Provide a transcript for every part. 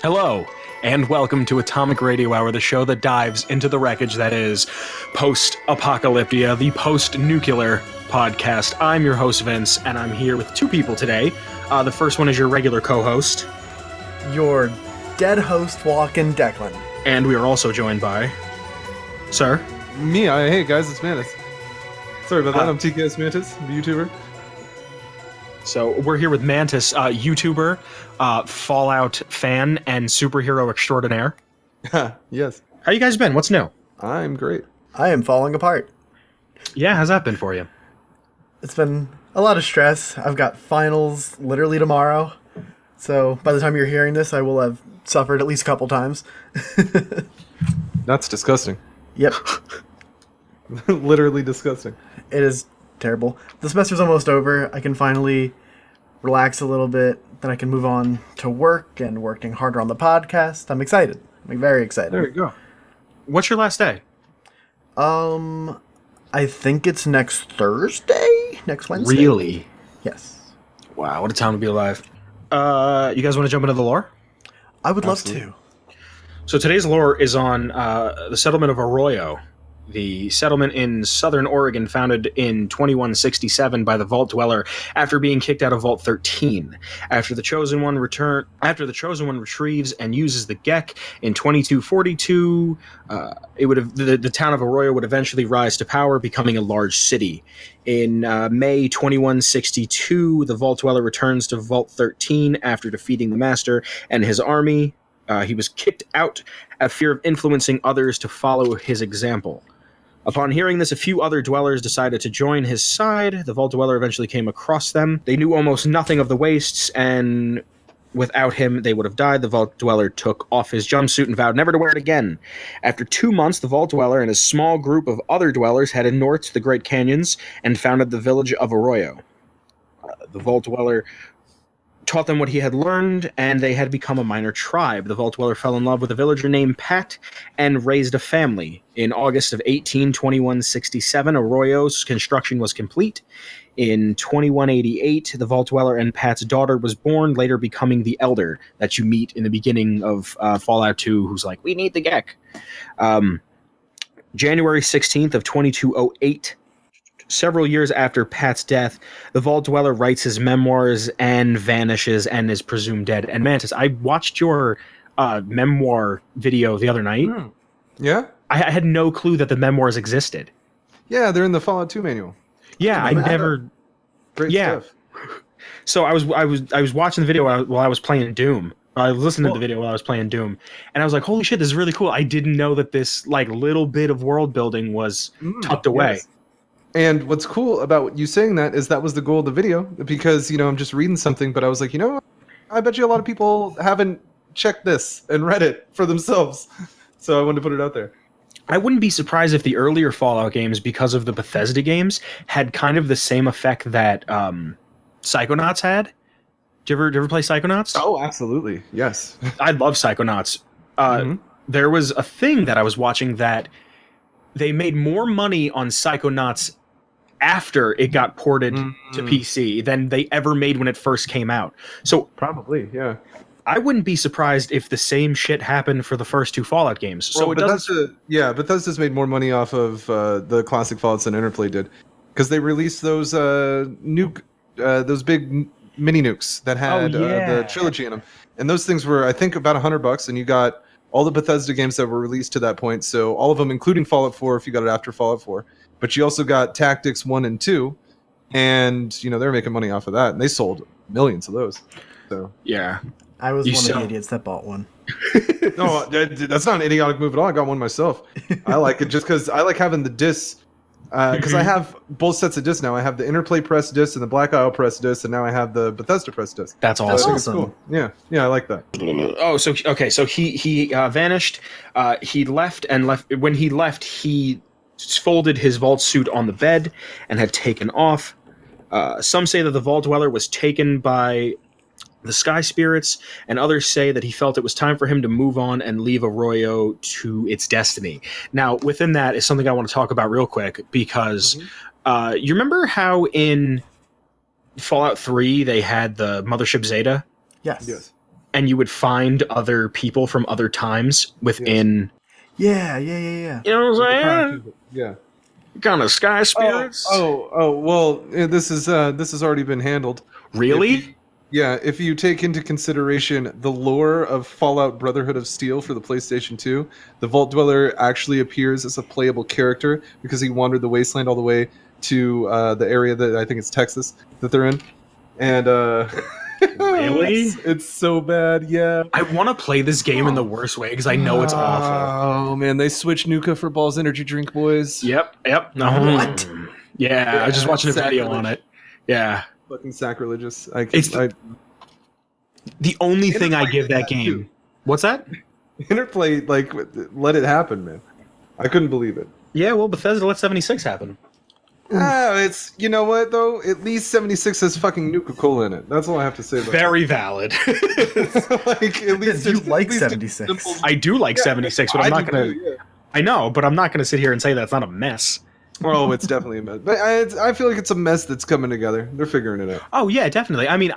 Hello, and welcome to Atomic Radio Hour, the show that dives into the wreckage that is post-apocalyptia, the post-nuclear podcast. I'm your host, Vince, and I'm here with two people today. The first one is your regular co-host. Your dead host, Walkin' Declan. And we are also joined by... Sir? Me, hey guys, it's Mantis. Sorry about that, I'm TKsMantis, the YouTuber. So we're here with Mantis, YouTuber, Fallout fan, and superhero extraordinaire. Yes. How you guys been? What's new? I'm great. I am falling apart. Yeah, how's that been for you? It's been a lot of stress. I've got finals literally tomorrow. So by the time you're hearing this, I will have suffered at least a couple times. That's disgusting. Yep. Literally disgusting. It is terrible. The semester's almost over. I can finally relax a little bit. Then I can move on to work and working harder on the podcast. I'm excited. I'm very excited. There you go. What's your last day? I think it's next Thursday? Next Wednesday? Really? Yes. Wow, what a time to be alive. You guys want to jump into the lore? I would love Absolutely. to. So today's lore is on the settlement of Arroyo, the settlement in southern Oregon founded in 2167 by the Vault Dweller after being kicked out of Vault 13. After the Chosen One retrieves and uses the Gek in 2242, the town of Arroyo would eventually rise to power, becoming a large city. In May 2162, the Vault Dweller returns to Vault 13 after defeating the Master and his army. He was kicked out out of fear of influencing others to follow his example. Upon hearing this, a few other dwellers decided to join his side. The Vault Dweller eventually came across them. They knew almost nothing of the wastes, and without him, they would have died. The Vault Dweller took off his jumpsuit and vowed never to wear it again. After 2 months, the Vault Dweller and a small group of other dwellers headed north to the Great Canyons and founded the village of Arroyo. The Vault Dweller taught them what he had learned, and they had become a minor tribe. The Vault Dweller fell in love with a villager named Pat and raised a family. In August of 2167, Arroyo's construction was complete. In 2188, the Vault Dweller and Pat's daughter was born, later becoming the Elder that you meet in the beginning of Fallout 2, who's like, we need the Gek. January 16th of 2208, several years after Pat's death, the Vault Dweller writes his memoirs and vanishes and is presumed dead. And Mantis, I watched your memoir video the other night. Yeah? I had no clue that the memoirs existed. Yeah, they're in the Fallout 2 manual. Yeah, I never. Great stuff. So I was watching the video while I was playing Doom. I was listening to the video while I was playing Doom, and I was like, "Holy shit, this is really cool!" I didn't know that this like little bit of world building was tucked away. Yes. And what's cool about you saying that is that was the goal of the video, because, I'm just reading something, but I was like, I bet you a lot of people haven't checked this and read it for themselves. So I wanted to put it out there. I wouldn't be surprised if the earlier Fallout games, because of the Bethesda games, had kind of the same effect that Psychonauts had. Did you ever play Psychonauts? Oh, absolutely. Yes. I love Psychonauts. There was a thing that I was watching that they made more money on Psychonauts after it got ported to PC than they ever made when it first came out. So Probably, yeah. I wouldn't be surprised if the same shit happened for the first two Fallout games. So it doesn't. Bethesda's made more money off of the classic Fallouts than Interplay did, because they released those those big mini nukes that had the trilogy in them, and those things were, I think, about $100, and you got all the Bethesda games that were released to that point. So all of them, including Fallout 4, if you got it after Fallout 4. But you also got Tactics 1 and 2, and they were making money off of that, and they sold millions of those. So Yeah. I was one of the idiots that bought one. no, that's not an idiotic move at all. I got one myself. I like it just because I like having the discs. Because I have both sets of discs now. I have the Interplay press disc and the Black Isle press disc, and now I have the Bethesda press disc. That's So I awesome. think it's cool. Yeah, I like that. Oh, so okay, so he vanished. He left. When he left, he folded his vault suit on the bed and had taken off. Some say that the Vault Dweller was taken by the Sky Spirits, and others say that he felt it was time for him to move on and leave Arroyo to its destiny. Now, within that is something I want to talk about real quick, because you remember how in Fallout 3 they had the Mothership Zeta? Yes. and you would find other people from other times within. Yeah. You know what I'm saying? Yeah. Kind of sky spirits. Well, this has already been handled. Really? If you take into consideration the lore of Fallout Brotherhood of Steel for the PlayStation 2, the Vault Dweller actually appears as a playable character because he wandered the wasteland all the way to the area that I think it's Texas that they're in. And Really? it's so bad, yeah. I want to play this game in the worst way because I know it's awful. Oh man, they switched Nuka for Ball's energy drink, boys. Yep. What? Yeah, I was just watching a video on it. Yeah. Fucking sacrilegious. The only thing I give that game. Too. What's that? Interplay, like, let it happen, man. I couldn't believe it. Yeah, well, Bethesda let 76 happen. It's, you know what, though? At least 76 has fucking Nuka-Cola in it. That's all I have to say about Very valid. Like, at least you like 76. I do like 76, but I'm not going to... Yeah. I know, but I'm not going to sit here and say that's not a mess. Well, it's definitely a mess. But I feel like it's a mess that's coming together. They're figuring it out. Oh, yeah, definitely. I mean,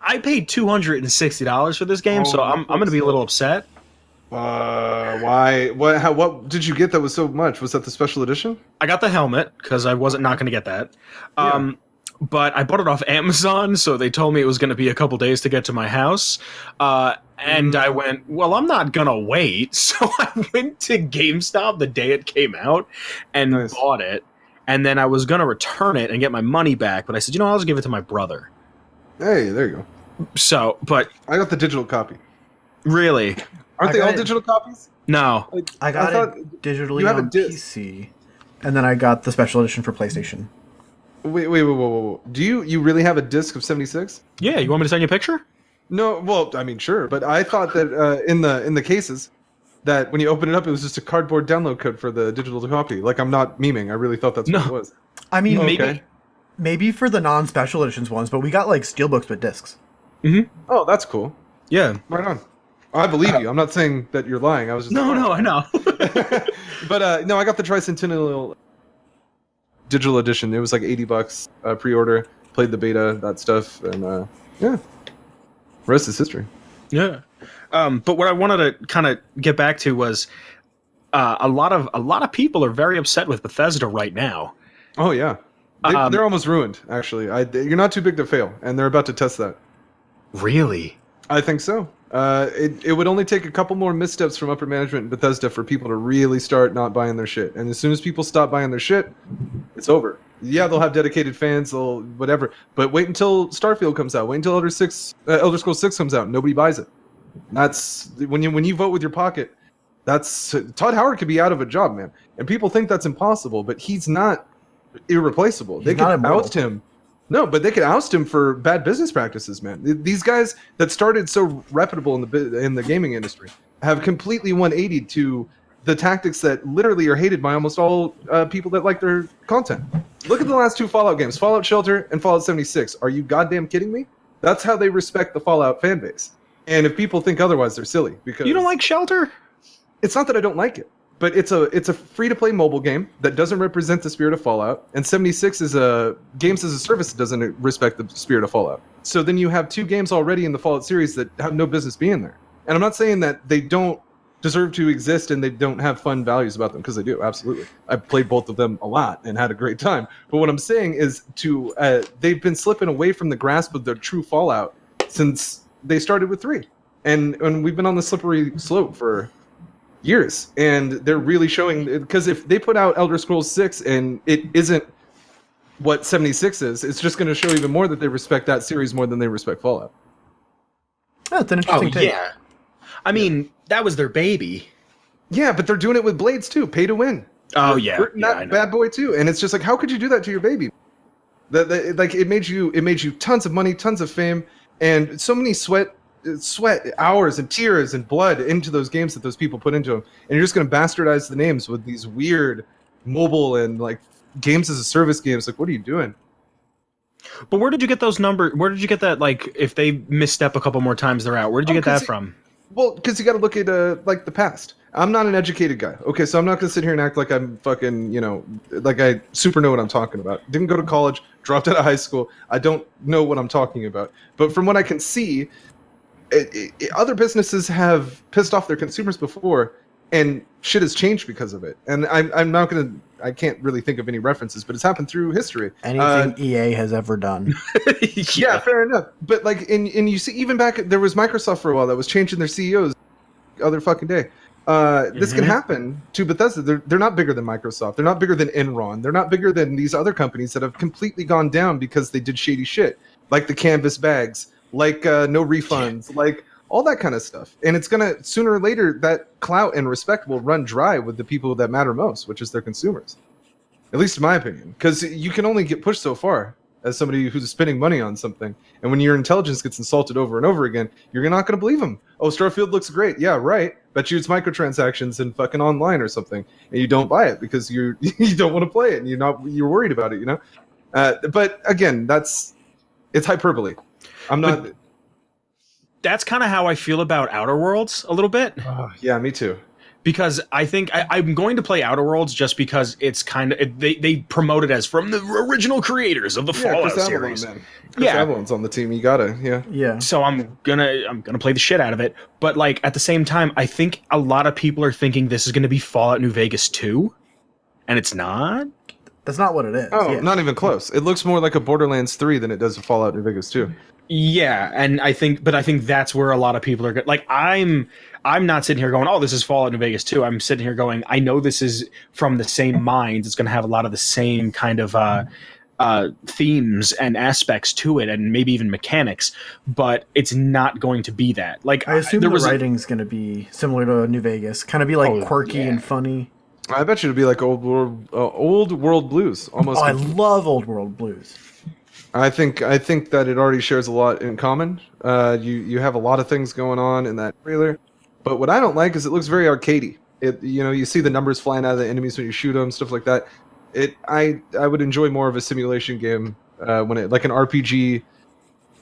I paid $260 for this game, so I'm going to be a little upset. Why? What did you get that was so much? Was that the special edition? I got the helmet, because I wasn't not going to get that. But I bought it off Amazon, so they told me it was going to be a couple days to get to my house. And I went, well, I'm not going to wait. So I went to GameStop the day it came out and bought it. And then I was going to return it and get my money back. But I said, I'll just give it to my brother. Hey, there you go. So, but... I got the digital copy. Really? Aren't they all digital copies? No. I got it digitally on PC. And then I got the special edition for PlayStation. Wait. Do you really have a disc of 76? Yeah, you want me to send you a picture? No, well, I mean, sure, but I thought that in the cases that when you open it up, it was just a cardboard download code for the digital copy. Like, I'm not memeing. I really thought that's what it was. I mean, maybe for the non-special editions ones, but we got like steelbooks with discs. Mm-hmm. Oh, that's cool. Yeah, right on. I believe you. I'm not saying that you're lying. I was just no, I know. But no, I got the Tricentennial digital edition. It was like $80 pre-order. Played the beta, that stuff, and yeah, rest is history. Yeah, but what I wanted to kind of get back to was a lot of people are very upset with Bethesda right now. Oh yeah, they're almost ruined. Actually, you're not too big to fail, and they're about to test that. Really? I think so. It would only take a couple more missteps from upper management in Bethesda for people to really start not buying their shit. And as soon as people stop buying their shit, it's over. Yeah, they'll have dedicated fans, they'll whatever. But wait until Starfield comes out. Wait until Elder Scrolls 6 comes out. Nobody buys it. That's when you vote with your pocket. That's Todd Howard could be out of a job, man. And people think that's impossible, but he's not irreplaceable. They could oust him. No, but they could oust him for bad business practices, man. These guys that started so reputable in the gaming industry have completely 180 to the tactics that literally are hated by almost all people that like their content. Look at the last two Fallout games, Fallout Shelter and Fallout 76. Are you goddamn kidding me? That's how they respect the Fallout fan base. And if people think otherwise, they're silly. Because you don't like Shelter? It's not that I don't like it. But it's a free-to-play mobile game that doesn't represent the spirit of Fallout, and 76 is a games as a service that doesn't respect the spirit of Fallout. So then you have two games already in the Fallout series that have no business being there. And I'm not saying that they don't deserve to exist and they don't have fun values about them, because they do, absolutely. I've played both of them a lot and had a great time. But what I'm saying is they've been slipping away from the grasp of their true Fallout since they started with 3. And we've been on the slippery slope for years, and they're really showing, because if they put out Elder Scrolls 6 and it isn't what 76 is, it's just going to show even more that they respect that series more than they respect Fallout. That's an interesting take. Yeah. I mean, that was their baby. Yeah, but they're doing it with Blades too, pay to win. Oh yeah, that Bad Boy too, and it's just like, how could you do that to your baby? Like it made you tons of money, tons of fame, and so many sweat hours and tears and blood into those games that those people put into them, and you're just going to bastardize the names with these weird mobile and like games as a service games. Like, what are you doing? But where did you get those numbers? Where did you get that? Like, if they misstep a couple more times, they're out. Where did you get that from? Well, because you got to look at like the past. I'm not an educated guy. Okay, so I'm not going to sit here and act like I'm fucking, like I super know what I'm talking about. Didn't go to college, dropped out of high school. I don't know what I'm talking about. But from what I can see, other businesses have pissed off their consumers before, and shit has changed because of it. And I can't really think of any references, but it's happened through history. Anything EA has ever done. Yeah, fair enough. But like, and you see, even back there was Microsoft for a while that was changing their CEOs other fucking day. This can happen to Bethesda. They're not bigger than Microsoft. They're not bigger than Enron. They're not bigger than these other companies that have completely gone down because they did shady shit, like the canvas bags, like no refunds, like all that kind of stuff. And it's gonna, sooner or later, that clout and respect will run dry with the people that matter most, which is their consumers. At least in my opinion, because you can only get pushed so far as somebody who's spending money on something. And when your intelligence gets insulted over and over again, you're not going to believe them. Oh, Starfield looks great. Yeah, right. Bet you it's microtransactions and fucking online or something, and you don't buy it because you don't want to play it and you're worried about it, you know. But again, it's hyperbole. I'm not. But that's kind of how I feel about Outer Worlds a little bit. Yeah, me too. Because I think I'm going to play Outer Worlds just because it's kind of they promote it as from the original creators of the Fallout series. Chris Avalon's on the team. You gotta, yeah. So I'm gonna play the shit out of it. But like at the same time, I think a lot of people are thinking this is going to be Fallout New Vegas 2, and it's not. That's not what it is. Oh, not even close. It looks more like a Borderlands 3 than it does a Fallout New Vegas 2. Yeah, and I think that's where a lot of people are like, I'm not sitting here going, oh, this is Fallout New Vegas 2. I'm sitting here going, I know this is from the same minds. It's going to have a lot of the same kind of themes and aspects to it, and maybe even mechanics, but it's not going to be that. Like, I assume the writing's going to be similar to New Vegas, kind of be like quirky and funny. I bet you it'd be like old world blues, almost. Oh, I love old world blues. I think that it already shares a lot in common. You have a lot of things going on in that trailer, but what I don't like is it looks very arcadey. You see the numbers flying out of the enemies when you shoot them, stuff like that. I would enjoy more of a simulation game when it like an RPG. You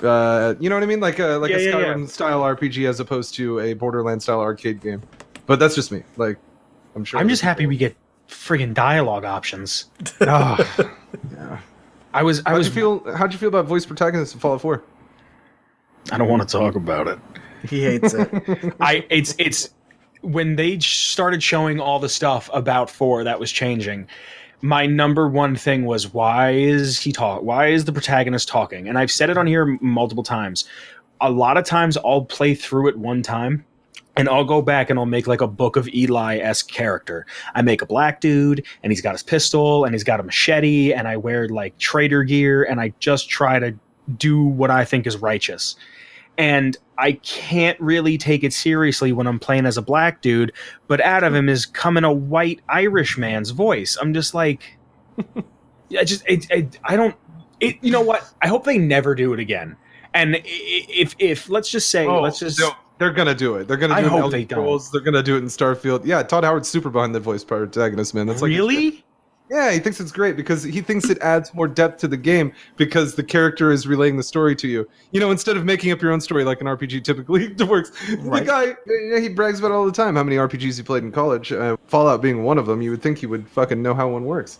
know what I mean? Like a Skyrim style RPG as opposed to a Borderlands style arcade game. But that's just me. Like, I'm sure. I'm just happy we get friggin' dialogue options. Yeah. How'd you feel about voice protagonists in Fallout 4? I don't want to talk about it. He hates it. It's when they started showing all the stuff about 4 that was changing, my number one thing was, why is the protagonist talking? And I've said it on here multiple times. A lot of times I'll play through it one time, and I'll go back and I'll make like a Book of Eli-esque character. I make a black dude, and he's got his pistol, and he's got a machete, and I wear like trader gear, and I just try to do what I think is righteous. And I can't really take it seriously when I'm playing as a black dude, but out of him is coming a white Irish man's voice. I'm just like, I don't. You know what? I hope they never do it again. And if let's just say, they're gonna do it. They're gonna do it in Elder Scrolls. They're gonna do it in Starfield. Yeah, Todd Howard's super behind the voice protagonist, man. That's really. Yeah, he thinks it's great because he thinks it adds more depth to the game because the character is relaying the story to you. You know, instead of making up your own story like an RPG typically works. Right. The guy, he brags about it all the time how many RPGs he played in college. Fallout being one of them, you would think he would fucking know how one works.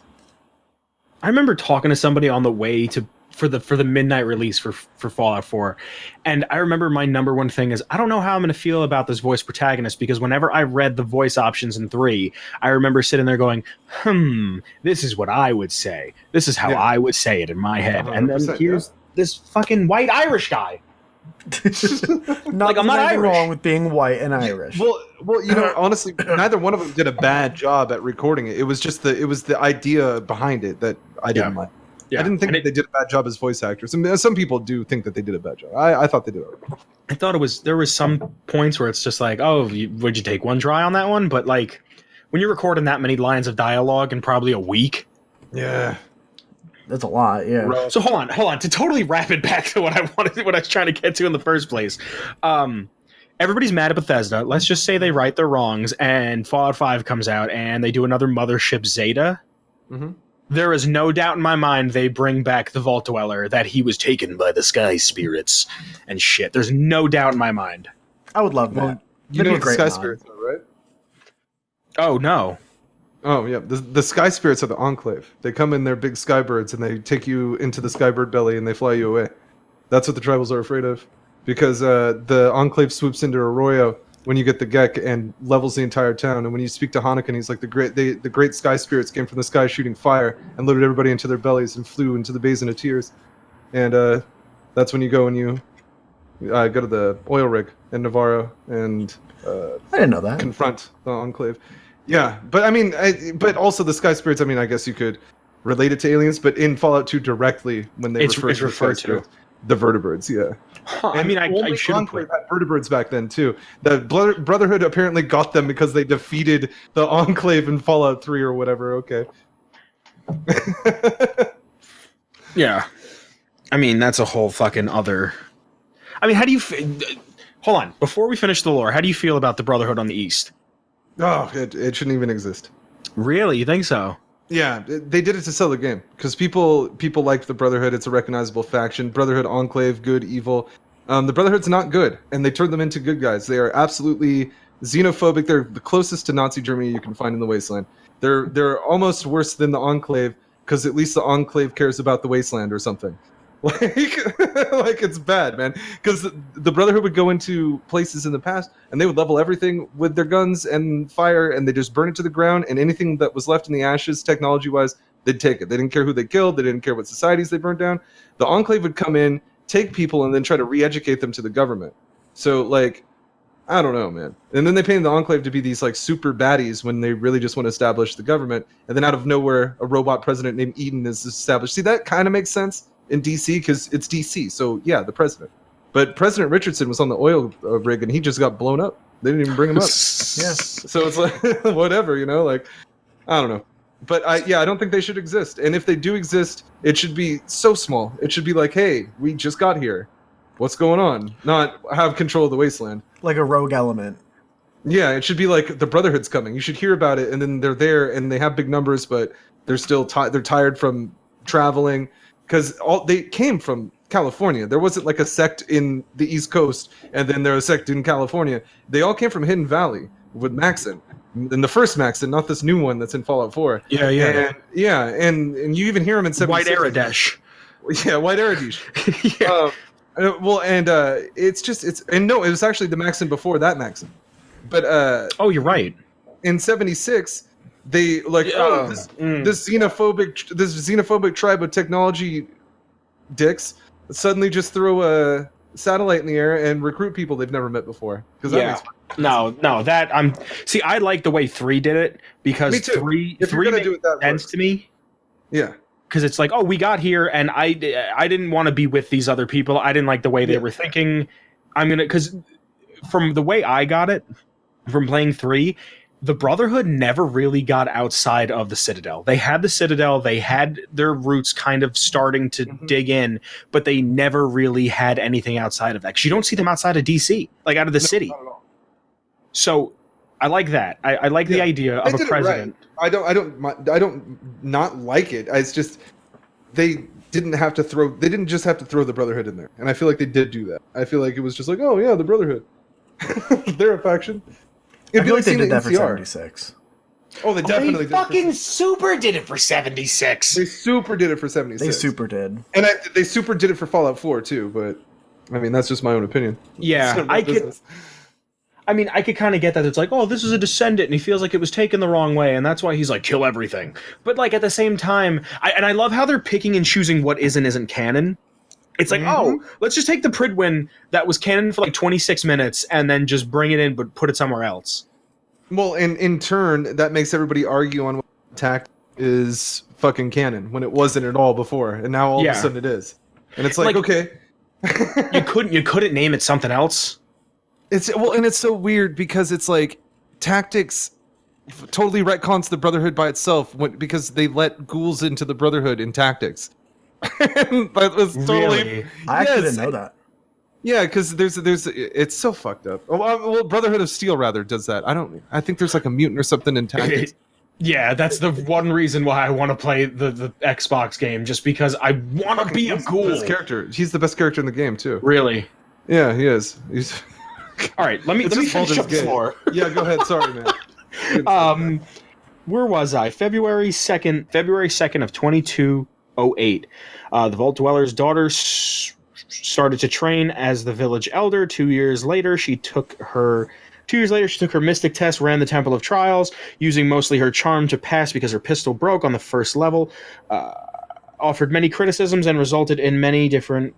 I remember talking to somebody on the way for the midnight release for Fallout 4, and I remember my number one thing is, I don't know how I'm going to feel about this voice protagonist, because whenever I read the voice options in 3, I remember sitting there going, this is what I would say. This is how I would say it in my head. And then here's this fucking white Irish guy. Like, I'm not Irish. Wrong with being white and Irish. Well, you know, honestly, neither one of them did a bad job at recording it. It was just the idea behind it that I didn't like. Yeah. I didn't think that they did a bad job as voice actors. I mean, some people do think that they did a bad job. I thought they did it. I thought there was some points where it's just like, oh, would you take one try on that one? But like, when you're recording that many lines of dialogue in probably a week, yeah, that's a lot. Yeah. So hold on. To totally wrap it back to what I was trying to get to in the first place. Everybody's mad at Bethesda. Let's just say they right their wrongs, and Fallout 5 comes out, and they do another Mothership Zeta. Mm-hmm. There is no doubt in my mind they bring back the Vault Dweller, that he was taken by the sky spirits and shit. There's no doubt in my mind. I would love that. Well, you know what the sky spirits are, right? Oh, no. Oh, yeah. The sky spirits are the Enclave. They come in their big skybirds, and they take you into the skybird belly, and they fly you away. That's what the tribals are afraid of. because the Enclave swoops into Arroyo when you get the Gek and levels the entire town. And when you speak to Hanukkah, he's like, the great sky spirits came from the sky shooting fire and loaded everybody into their bellies and flew into the basin of tears. And that's when you go and you go to the oil rig in Navarro and I didn't know that. confront the Enclave. Yeah, but I mean, but also the sky spirits. I mean, I guess you could relate it to aliens, but in Fallout 2 directly when they refer to the sky spirits, the vertibirds. Yeah. Huh, I mean, I should have Enclave had vertibirds back then too. The Brotherhood apparently got them because they defeated the Enclave in Fallout 3 or whatever. Okay. Yeah. I mean, that's a whole fucking other. I mean, how do you? Hold on. Before we finish the lore, how do you feel about the Brotherhood on the East? Oh, it shouldn't even exist. Really, you think so? Yeah, they did it to sell the game because people like the Brotherhood. It's a recognizable faction. Brotherhood, Enclave, good, evil. The Brotherhood's not good, and they turned them into good guys. They are absolutely xenophobic. They're the closest to Nazi Germany you can find in the Wasteland. They're almost worse than the Enclave because at least the Enclave cares about the Wasteland or something. Like it's bad, man. Because the Brotherhood would go into places in the past and they would level everything with their guns and fire, and they just burn it to the ground. And anything that was left in the ashes, technology-wise, they'd take it. They didn't care who they killed. They didn't care what societies they burned down. The Enclave would come in, take people, and then try to re-educate them to the government. So, like, I don't know, man. And then they painted the Enclave to be these like super baddies when they really just want to establish the government. And then out of nowhere, a robot president named Eden is established. See, that kind of makes sense in DC because it's DC. So yeah, the president. But President Richardson was on the oil rig and he just got blown up. They didn't even bring him up. Yeah. So it's like whatever, you know, like I don't know. But I don't think they should exist. And if they do exist, it should be so small. It should be like, hey, we just got here. What's going on? Not have control of the wasteland. Like a rogue element. Yeah, it should be like the Brotherhood's coming. You should hear about it, and then they're there, and they have big numbers, but they're still they're tired from traveling because they came from California. There wasn't like a sect in the East Coast, and then there's a sect in California. They all came from Hidden Valley with Maxon. And the first Maxon, not this new one that's in Fallout 4. Yeah. And you even hear him in 76. White Aradesh. Yeah, White Aradesh. Yeah. It was actually the Maxon before that Maxon. But you're right. In 76, they this xenophobic tribe of technology dicks suddenly just throw a satellite in the air and recruit people they've never met before. I like the way 3 did it because me too. 3 if you're gonna do it that makes sense to me. Yeah. Because it's like, we got here, and I didn't want to be with these other people. I didn't like the way they were thinking. Because from the way I got it, from playing 3, the Brotherhood never really got outside of the Citadel. They had the Citadel, they had their roots kind of starting to dig in, but they never really had anything outside of that. Because you don't see them outside of DC, like out of the city. Not at all. So I like that. I like the idea of a president. Right. I don't not like it. It's just they didn't just have to throw the Brotherhood in there, and I feel like they did do that. I feel like it was just like, oh yeah, the Brotherhood, they're a faction. I feel like they did that for 76. Oh, they definitely did. Fucking super did it for 76. They super did it for 76. They super did, and they super did it for Fallout 4 too. But I mean, that's just my own opinion. Yeah, I could kind of get that. It's like, this is a descendant, and he feels like it was taken the wrong way, and that's why he's like, kill everything. But like at the same time, I love how they're picking and choosing what is and isn't canon. It's like, let's just take the Pridwin that was canon for like 26 minutes, and then just bring it in, but put it somewhere else. Well, and in turn, that makes everybody argue on what attack is fucking canon when it wasn't at all before, and now all of a sudden it is. And it's like okay, you couldn't name it something else. And it's so weird because it's like tactics totally retcons the Brotherhood by itself because they let ghouls into the Brotherhood in tactics. That was totally. Really? I actually didn't know that. Yeah, because it's so fucked up. Well, Brotherhood of Steel rather does that. I think there's like a mutant or something in tactics. Yeah, that's the one reason why I want to play the Xbox game, just because I want to be a ghoul. He's the best character in the game too. Really? Yeah, he is. All right, let me finish up the floor. Yeah, go ahead. Sorry, man. Where was I? February 2nd of 2208. The Vault Dweller's daughter started to train as the village elder. 2 years later, she took her mystic test, ran the Temple of Trials, using mostly her charm to pass because her pistol broke on the first level. Offered many criticisms and resulted in many different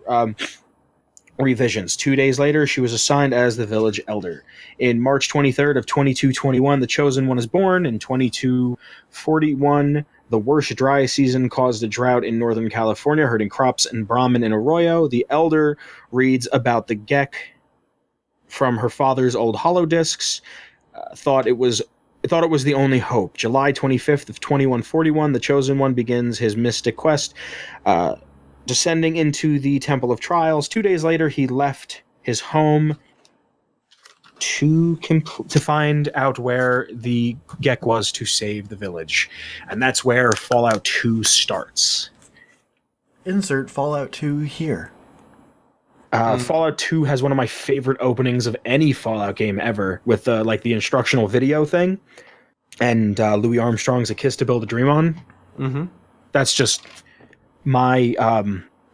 revisions. 2 days later, she was assigned as the village elder. In March 23rd of 2221, the Chosen One is born. In 2241, the worst dry season caused a drought in Northern California, hurting crops and Brahmin in Arroyo. The elder reads about the Gek from her father's old hollow discs. Thought it was the only hope. July 25th of 2141, the Chosen One begins his mystic quest, descending into the Temple of Trials. 2 days later, he left his home to find out where the Gek was to save the village. And that's where Fallout 2 starts. Insert Fallout 2 here. Fallout 2 has one of my favorite openings of any Fallout game ever, with the instructional video thing, and Louis Armstrong's "A Kiss to Build a Dream On." Mm-hmm. That's just my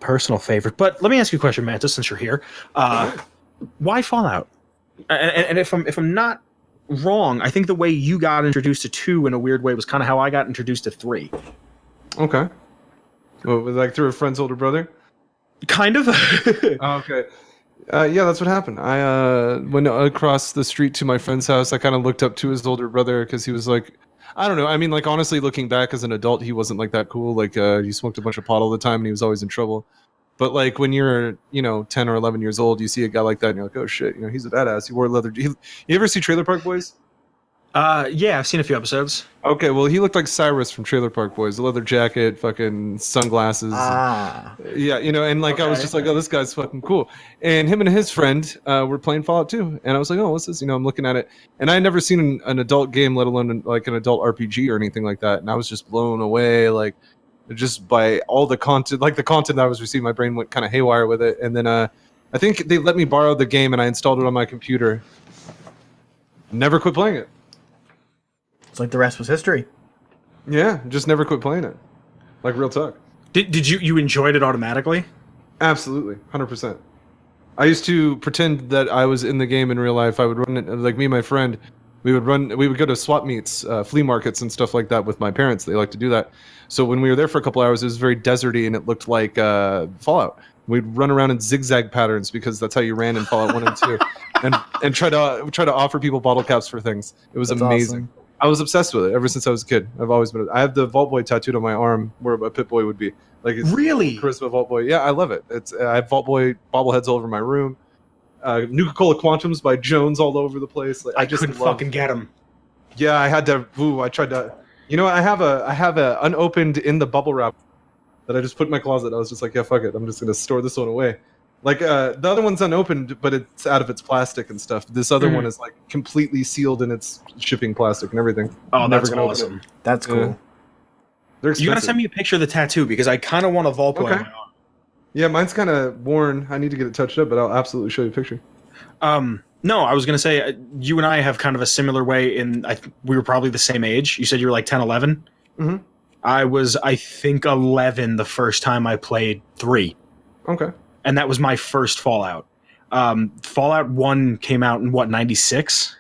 personal favorite. But let me ask you a question, Mantis, since you're here. Why Fallout? And if I'm not wrong, I think the way you got introduced to 2 in a weird way was kind of how I got introduced to 3. Okay. Well, like through a friend's older brother? Kind of. Okay. Yeah, that's what happened. I went across the street to my friend's house. I kind of looked up to his older brother because he was like, I don't know. I mean, like, honestly, looking back as an adult, he wasn't like that cool. Like, he smoked a bunch of pot all the time and he was always in trouble. But like when you're, 10 or 11 years old, you see a guy like that and you're like, oh shit, he's a badass. He wore leather. You ever see Trailer Park Boys? Yeah, I've seen a few episodes. Okay, well, he looked like Cyrus from Trailer Park Boys. The leather jacket, fucking sunglasses. Yeah, and like, okay. I was just like, oh, this guy's fucking cool. And him and his friend were playing Fallout 2. And I was like, oh, what's this? I'm looking at it. And I had never seen an adult game, let alone like an adult RPG or anything like that. And I was just blown away, like, just by all the content, like the content that I was receiving. My brain went kind of haywire with it. And then I think they let me borrow the game and I installed it on my computer. Never quit playing it. It's like the rest was history. Yeah, just never quit playing it. Like, real talk. Did you enjoyed it automatically? Absolutely, 100%. I used to pretend that I was in the game in real life. I would run it, like me and my friend, we would go to swap meets, flea markets and stuff like that with my parents. They like to do that. So when we were there for a couple hours, it was very deserty and it looked like Fallout. We'd run around in zigzag patterns because that's how you ran in Fallout 1 and 2. And try to offer people bottle caps for things. It was amazing. Awesome. I was obsessed with it ever since I was a kid. I've always been. I have the Vault Boy tattooed on my arm, where a Pit Boy would be. Like, it's really Charisma Vault Boy. Yeah, I love it. I have Vault Boy bobbleheads all over my room. Nuka-Cola Quantums by Jones all over the place. Like, I just couldn't fucking get them. Yeah, I had to. I tried to. I have a unopened in the bubble wrap that I just put in my closet. I was just like, yeah, fuck it. I'm just gonna store this one away. Like, the other one's unopened, but it's out of its plastic and stuff. This other one is, like, completely sealed in its shipping plastic and everything. Oh, that's awesome. That's cool. They're expensive. You gotta send me a picture of the tattoo, because I kind of want a Vault Boy on my arm. Yeah, mine's kind of worn. I need to get it touched up, but I'll absolutely show you a picture. No, I was gonna say, you and I have kind of a similar way we were probably the same age. You said you were like 10, 11? Mm-hmm. I was, I think, 11 the first time I played 3. Okay. And that was my first Fallout. Fallout 1 came out in, 96?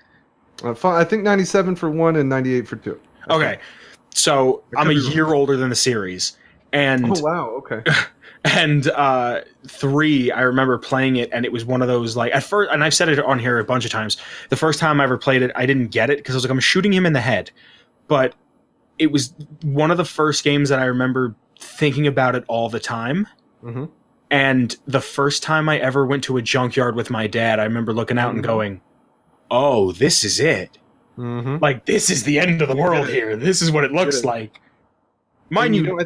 I think 97 for 1 and 98 for 2. Okay. So I'm a year older than the series. And oh, wow. Okay. And 3, I remember playing it, and it was one of those, like, at first, and I've said it on here a bunch of times, the first time I ever played it, I didn't get it, because I was like, I'm shooting him in the head. But it was one of the first games that I remember thinking about it all the time. Mm-hmm. And the first time I ever went to a junkyard with my dad, I remember looking out and going, oh, this is it. Mm-hmm. Like, this is the end of the world here. This is what it looks like. Mind you,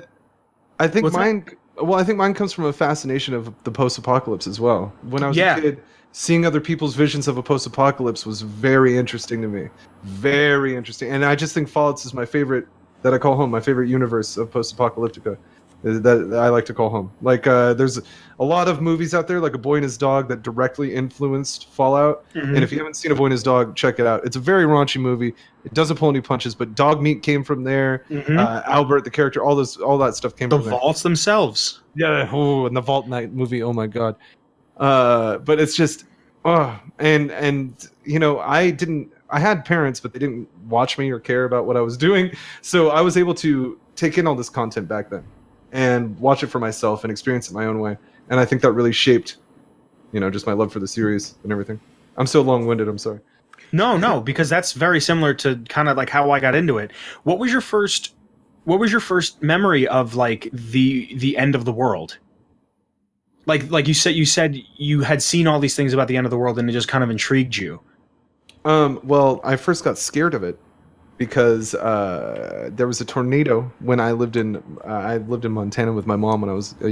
I think mine... Well, I think mine comes from a fascination of the post-apocalypse as well. When I was a kid, seeing other people's visions of a post-apocalypse was very interesting to me. Very interesting. And I just think Fallout is my favorite, that I call home, my favorite universe of post-apocalyptica that I like to call home. Like, there's a lot of movies out there, like A Boy and His Dog, that directly influenced Fallout. Mm-hmm. And if you haven't seen A Boy and His Dog, check it out. It's a very raunchy movie. It doesn't pull any punches, but dog meat came from there. Mm-hmm. Albert, the character, all that stuff came from there. The vaults themselves. Yeah, and the Vault Night movie, oh my god. But it's just, and you know, I had parents, but they didn't watch me or care about what I was doing. So I was able to take in all this content back then and watch it for myself and experience it my own way. And I think that really shaped, you know, just my love for the series and everything. I'm so long-winded, I'm sorry. No, because that's very similar to kind of like how I got into it. What was your first memory of like the end of the world? Like you said you had seen all these things about the end of the world and it just kind of intrigued you. Well, I first got scared of it because there was a tornado when I lived in Montana with my mom when I was a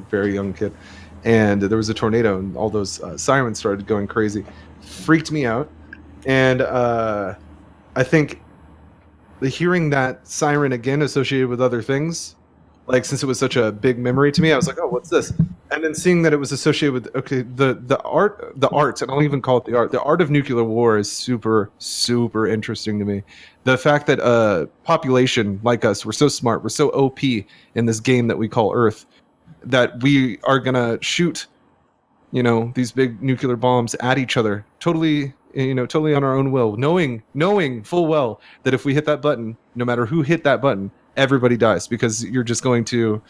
very young kid, and there was a tornado and all those sirens started going crazy, freaked me out, and I think hearing that siren again associated with other things, like since it was such a big memory to me, I was like, oh, what's this? And then seeing that it was associated with the art, and I'll even call it the art of nuclear war is super, super interesting to me. The fact that population like us, we're so smart, we're so OP in this game that we call Earth, that we are gonna shoot, you know, these big nuclear bombs at each other, totally on our own will, knowing full well that if we hit that button, no matter who hit that button, everybody dies, because you're just going to,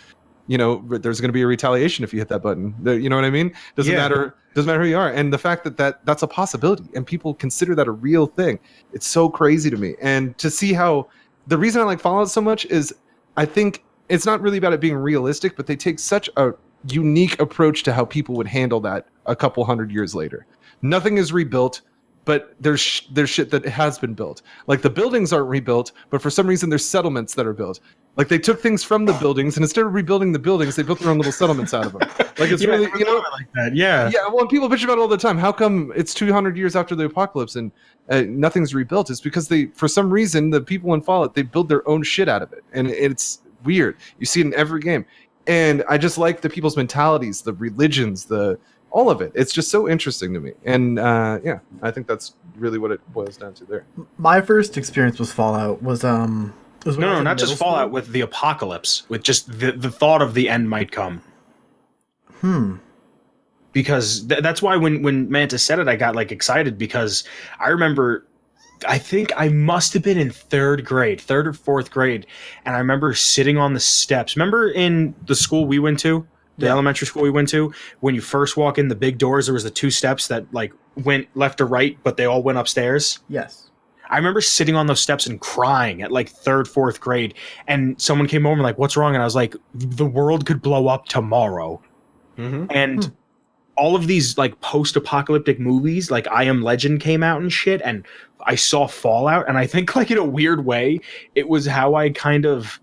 you know, there's going to be a retaliation if you hit that button. You know what I mean? Doesn't matter who you are. And the fact that's a possibility and people consider that a real thing, it's so crazy to me. And to see how the reason I like Fallout so much is I think it's not really about it being realistic, but they take such a unique approach to how people would handle that a couple hundred years later. Nothing is rebuilt, but there's shit that has been built. Like the buildings aren't rebuilt, but for some reason there's settlements that are built. Like they took things from the buildings, and instead of rebuilding the buildings, they built their own little settlements out of them. Like it's really, you know, like that. Yeah. Yeah. Well, people bitch about it all the time. How come it's 200 years after the apocalypse and nothing's rebuilt? It's because for some reason, the people in Fallout, they build their own shit out of it, and it's weird. You see it in every game, and I just like the people's mentalities, the religions, all of it. It's just so interesting to me. And yeah, I think that's really what it boils down to there. My first experience with Fallout was no, not just Fallout, with the apocalypse, with just the thought of the end might come. Because that's why when Mantis said it, I got like excited, because I remember, I think I must have been in third or fourth grade, and I remember sitting on the steps. Remember in the school we went to? The elementary school we went to, when you first walk in the big doors, there was the two steps that like went left or right, but they all went upstairs. Yes. I remember sitting on those steps and crying at like third, fourth grade, and someone came over and like, what's wrong? And I was like, the world could blow up tomorrow. Mm-hmm. And all of these like post-apocalyptic movies, like I Am Legend came out and shit, and I saw Fallout, and I think like in a weird way, it was how I kind of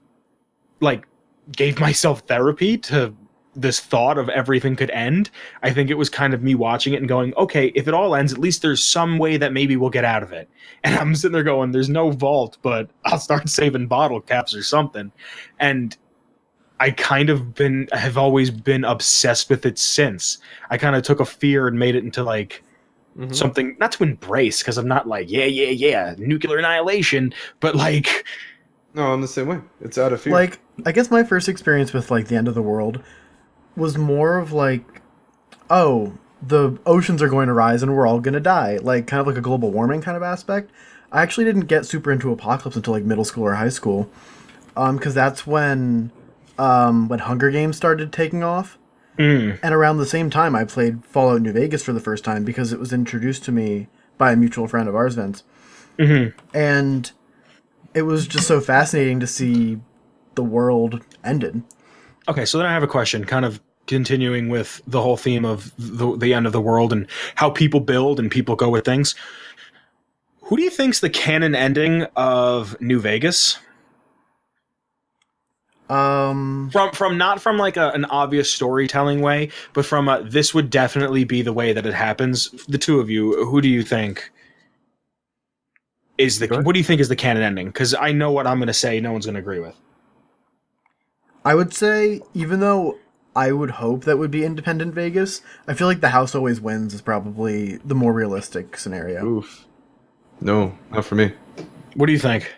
like gave myself therapy to this thought of everything could end. I think it was kind of me watching it and going, okay, if it all ends, at least there's some way that maybe we'll get out of it. And I'm sitting there going, there's no vault, but I'll start saving bottle caps or something. And I kind of have always been obsessed with it since. I kind of took a fear and made it into like something, not to embrace, because I'm not like, yeah, nuclear annihilation, but like... No, I'm the same way. It's out of fear. Like, I guess my first experience with like the end of the world was more of like, oh, the oceans are going to rise and we're all going to die. Like, kind of like a global warming kind of aspect. I actually didn't get super into Apocalypse until like middle school or high school. Because that's when Hunger Games started taking off. And around the same time, I played Fallout New Vegas for the first time because it was introduced to me by a mutual friend of ours, Vince. And it was just so fascinating to see the world ended. Okay, so then I have a question, kind of continuing with the whole theme of the end of the world and how people build and people go with things. Who do you think's the canon ending of New Vegas? From not from like an obvious storytelling way, but from this would definitely be the way that it happens. The two of you, who do you think is what do you think is the canon ending? Because I know what I'm going to say. No one's going to agree with. I would say, even though I would hope that would be independent Vegas, I feel like the house always wins is probably the more realistic scenario. Oof. No, not for me. What do you think?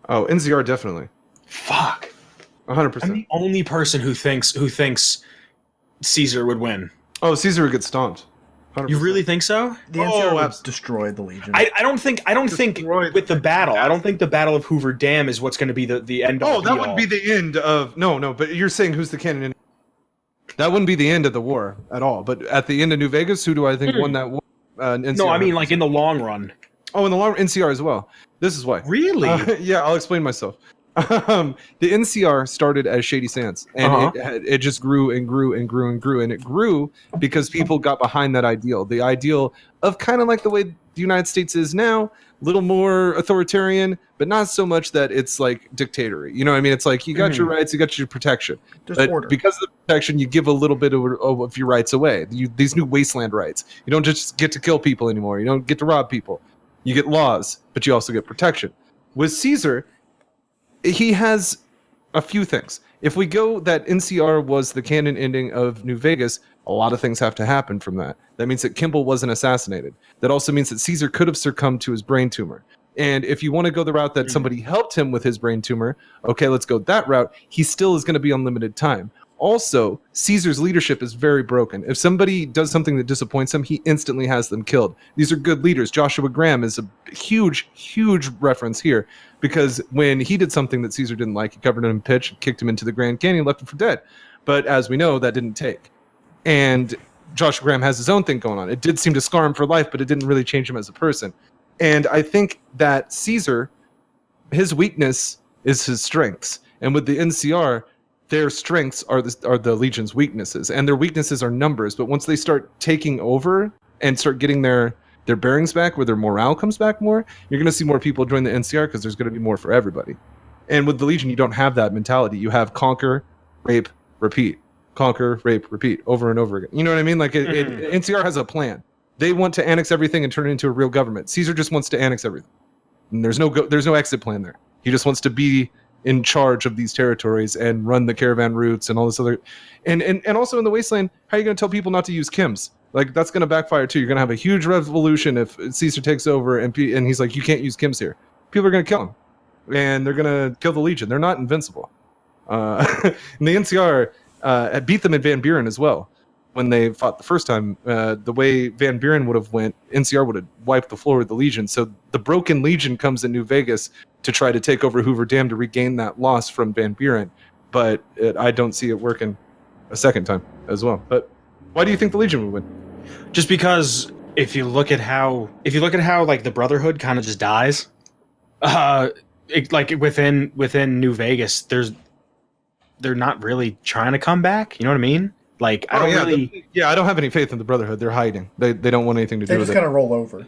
Oh, NZR definitely. Fuck. 100%. I'm the only person who thinks Caesar would win. Oh, Caesar would get stomped. 100%. You really think so? The NCR would destroy the Legion. I don't think with the battle. I don't think the Battle of Hoover Dam is what's going to be the end. Oh, that wouldn't be the end of no. But you're saying who's the canon? That wouldn't be the end of the war at all. But at the end of New Vegas, who do I think won that war? NCR. No, I mean like in the long run. Oh, in the long NCR as well. This is why. Really? Yeah, I'll explain myself. The NCR started as Shady Sands, and it just grew and grew and grew and grew, and it grew because people got behind that ideal. The ideal of kind of like the way the United States is now, a little more authoritarian, but not so much that it's like dictatorly. You know what I mean? It's like you got your rights, you got your protection. But order. Because of the protection, you give a little bit of your rights away. These new wasteland rights. You don't just get to kill people anymore. You don't get to rob people. You get laws, but you also get protection. With Caesar, he has a few things. If we go that NCR was the canon ending of New Vegas, a lot of things have to happen from that. That means that Kimball wasn't assassinated. That also means that Caesar could have succumbed to his brain tumor. And if you want to go the route that somebody helped him with his brain tumor, okay, let's go that route. He still is going to be on limited time. Also, Caesar's leadership is very broken. If somebody does something that disappoints him, he instantly has them killed. These are good leaders. Joshua Graham is a huge, huge reference here because when he did something that Caesar didn't like, he covered him in pitch, kicked him into the Grand Canyon, left him for dead. But as we know, that didn't take. And Joshua Graham has his own thing going on. It did seem to scar him for life, but it didn't really change him as a person. And I think that Caesar, his weakness is his strengths. And with the NCR, their strengths are the Legion's weaknesses, and their weaknesses are numbers. But once they start taking over and start getting their bearings back, where their morale comes back more, you're going to see more people join the NCR because there's going to be more for everybody. And with the Legion, you don't have that mentality. You have conquer, rape, repeat. Conquer, rape, repeat, over and over again. You know what I mean? Like NCR has a plan. They want to annex everything and turn it into a real government. Caesar just wants to annex everything. And there's no exit plan there. He just wants to be in charge of these territories and run the caravan routes and all this other, and also in the wasteland, how are you going to tell people not to use chems? Like that's going to backfire too. You're going to have a huge revolution if Caesar takes over and he's like, you can't use chems here. People are going to kill him, and they're going to kill the Legion. They're not invincible. And the NCR beat them in Van Buren as well when they fought the first time. The way Van Buren would have went, NCR would have wiped the floor with the Legion. So the broken Legion comes in New Vegas to try to take over Hoover Dam to regain that loss from Van Buren, but I don't see it working a second time as well. But why do you think the Legion would win? Just because if you look at how like the Brotherhood kind of just dies, like within New Vegas, they're not really trying to come back. You know what I mean? Like I don't have any faith in the Brotherhood. They're hiding. They don't want anything to do with it. They just kind of roll over.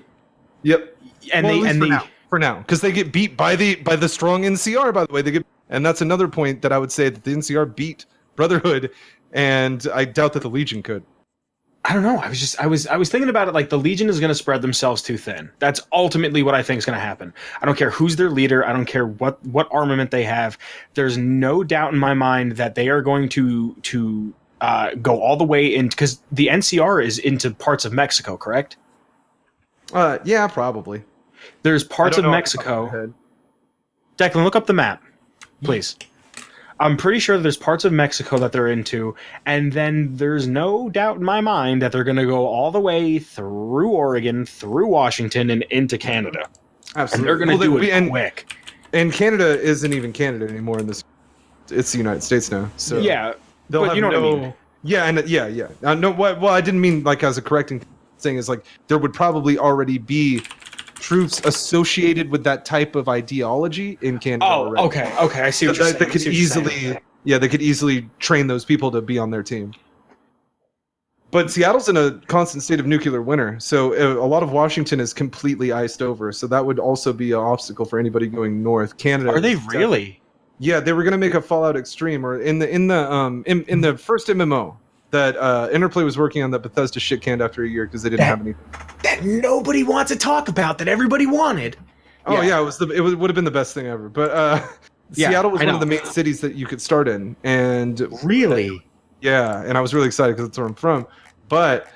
Yep. And for now, because they get beat by the strong NCR. By the way, and that's another point that I would say that the NCR beat Brotherhood, and I doubt that the Legion could. I don't know. I was thinking about it. Like the Legion is going to spread themselves too thin. That's ultimately what I think is going to happen. I don't care who's their leader. I don't care what armament they have. There's no doubt in my mind that they are going to go all the way in, because the NCR is into parts of Mexico, correct? Yeah, probably. There's parts of Mexico. Declan, look up the map, please. I'm pretty sure there's parts of Mexico that they're into, and then there's no doubt in my mind that they're going to go all the way through Oregon, through Washington, and into Canada. Absolutely. And they're going to do it quick. And Canada isn't even Canada anymore in this. It's the United States now. So yeah, but you know what I mean. Yeah, yeah. No, well, I didn't mean like as a correcting thing. Is like there would probably already be troops associated with that type of ideology in Canada. Oh, already. Okay. I see what you're saying. They could easily train those people to be on their team. But Seattle's in a constant state of nuclear winter, so a lot of Washington is completely iced over. So that would also be an obstacle for anybody going north. Canada. Are they really? Yeah, they were going to make a Fallout Extreme, or in the first MMO that Interplay was working on, that Bethesda shit canned after a year because they didn't have anything that nobody wants to talk about that everybody wanted. Oh yeah, it would have been the best thing ever. But Seattle was one of the main cities that you could start in, and really, and I was really excited because that's where I'm from. But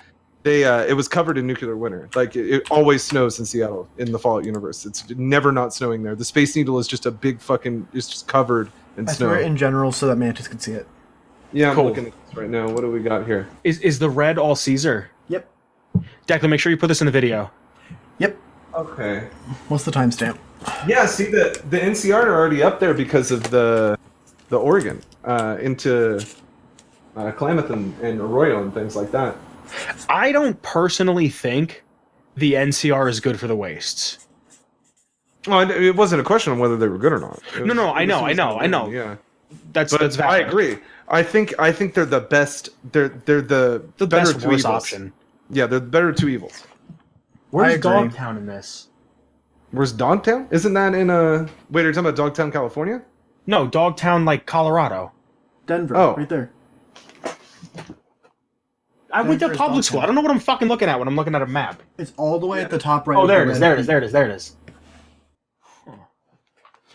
it was covered in nuclear winter. Like it always snows in Seattle in the Fallout universe. It's never not snowing there. The Space Needle is just a big fucking. It's just covered in snow. I threw it in general so that Mantis could see it. Yeah, I'm Cool. looking at this right now. What do we got here? Is the red all Caesar? Yep. Declan, make sure you put this in the video. Yep. Okay. What's the timestamp? Yeah, see the NCR are already up there because of the Oregon into Klamath and Arroyo and things like that. I don't personally think the NCR is good for the wastes. Well, it wasn't a question of whether they were good or not. No, I know. Yeah, That's but valid. I agree. I think they're the best. They're the better best two worst evils. option. Yeah, they're the better two evils. Where's I agree. Dogtown in this? Where's Dogtown? Isn't that in Wait, are you talking about Dogtown, California? No, Dogtown, like Colorado. Denver, Oh. right there. I went to Denver's public school. Dogtown. I don't know what I'm fucking looking at when I'm looking at a map. It's all the way at the top right. Oh, of there the it is. red There it is. peak, There it is. There it is. Huh.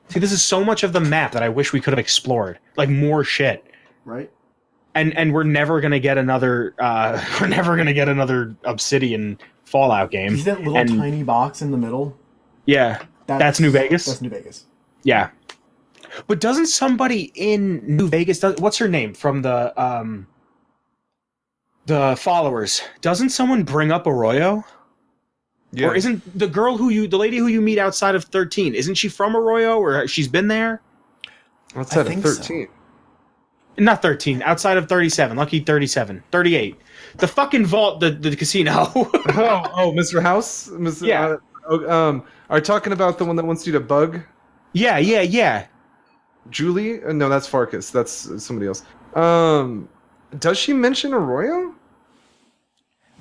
See, this is so much of the map that I wish we could have explored. Like more shit. Right. And we're never gonna get another. We're never gonna get another Obsidian Fallout game. See that little And- tiny box in the middle? Yeah, that's New Vegas. That's New Vegas. Yeah, but doesn't somebody in New Vegas? What's her name from the followers? Doesn't someone bring up Arroyo? Yeah. Or isn't the lady who you meet outside of 13? Isn't she from Arroyo, or she's been there? What's I that? think so. 13. Not 13. Outside of 37. Lucky 37. 38. The fucking vault. The casino. Oh, Mr. House. Mr. Yeah. Are you talking about the one that wants you to bug Yeah. Julie? No, that's Farkas. That's somebody else. Does she mention Arroyo?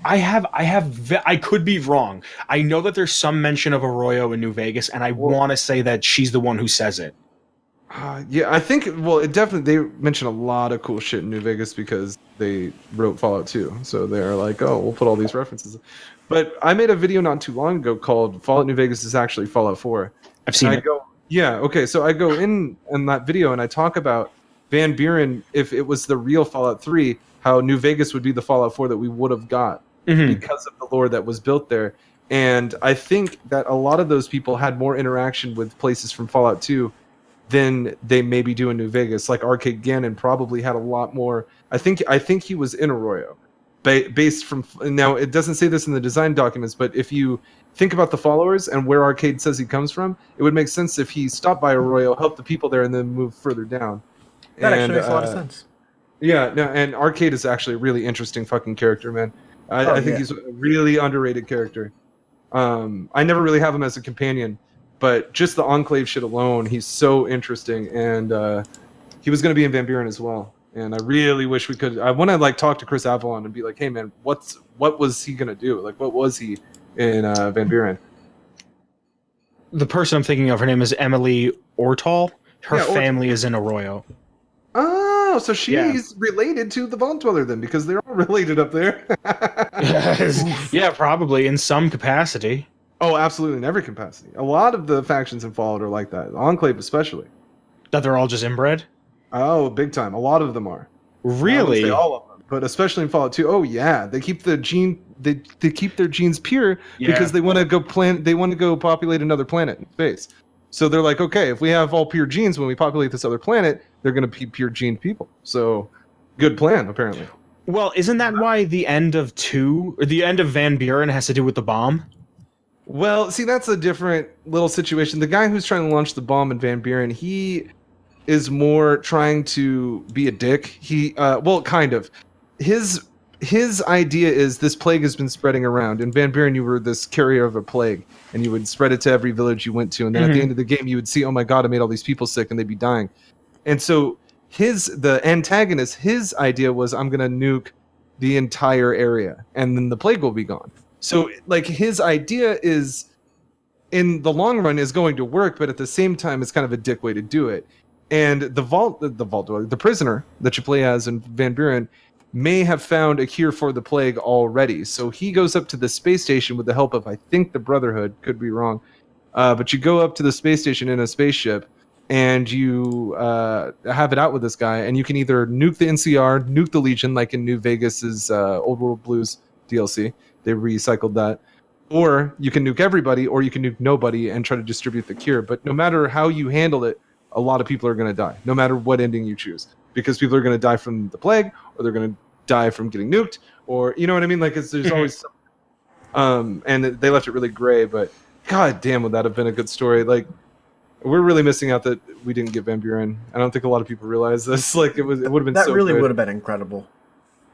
I could be wrong. I know that there's some mention of Arroyo in New Vegas, and I want to say that she's the one who says it. Yeah, I think. Well, it definitely. They mention a lot of cool shit in New Vegas because they wrote Fallout 2. So they're like, oh, we'll put all these references. But I made a video not too long ago called "Fallout New Vegas is actually Fallout 4." I've seen And it. yeah, okay. So I go in that video and I talk about Van Buren. If it was the real Fallout 3, how New Vegas would be the Fallout 4 that we would have got because of the lore that was built there. And I think that a lot of those people had more interaction with places from Fallout 2 than they maybe do in New Vegas. Like Arcade Gannon probably had a lot more. I think he was in Arroyo, based from. Now it doesn't say this in the design documents, but if you think about the followers and where Arcade says he comes from, it would make sense if he stopped by Arroyo, helped the people there, and then moved further down. That actually makes a lot of sense. Yeah, no, and Arcade is actually a really interesting fucking character, man. I think he's a really underrated character. I never really have him as a companion, but just the Enclave shit alone, he's so interesting, and he was going to be in Van Buren as well. And I really wish we could. I want to like talk to Chris Avalon and be like, "Hey, man, what was he going to do? Like, what was he in Van Buren?" The person I'm thinking of, her name is Emily Ortal. Her Yeah, family is in Arroyo. Oh, so she's Yeah. related to the Vault Dweller then, because they're all related up there. Yeah, probably in some capacity. Oh, absolutely, in every capacity. A lot of the factions in Fallout are like that, Enclave especially. That they're all just inbred? Oh, big time. A lot of them are. I wouldn't Really? say all of them, but especially in Fallout 2. Oh yeah, they keep the gene. They keep their genes pure because they want to go They want to go populate another planet in space. So they're like, okay, if we have all pure genes when we populate this other planet, they're going to be pure gened people. So, good plan apparently. Well, isn't that why the end of 2 or the end of Van Buren has to do with the bomb? Well, see, that's a different little situation. The guy who's trying to launch the bomb in Van Buren, he is more trying to be a dick. He, well, kind of. His idea is this plague has been spreading around. In Van Buren, you were this carrier of a plague, and you would spread it to every village you went to. And then at the end of the game, you would see, oh my god, I made all these people sick, and they'd be dying. And so the antagonist, his idea was, I'm going to nuke the entire area, and then the plague will be gone. So, like, his idea is, in the long run, is going to work, but at the same time, it's kind of a dick way to do it. And the prisoner that you play as in Van Buren may have found a cure for the plague already. So he goes up to the space station with the help of, I think, the Brotherhood. Could be wrong. But you go up to the space station in a spaceship, and you have it out with this guy, and you can either nuke the NCR, nuke the Legion, like in New Vegas's Old World Blues DLC. They recycled that. Or you can nuke everybody, or you can nuke nobody and try to distribute the cure. But no matter how you handle it, a lot of people are going to die, no matter what ending you choose. because people are going to die from the plague, or they're going to die from getting nuked, or you know what I mean? Like there's always and they left it really gray, but god damn, would that have been a good story? Like we're really missing out that we didn't get Van Buren. I don't think a lot of people realize this. Like it would have been that so really good. would have been incredible.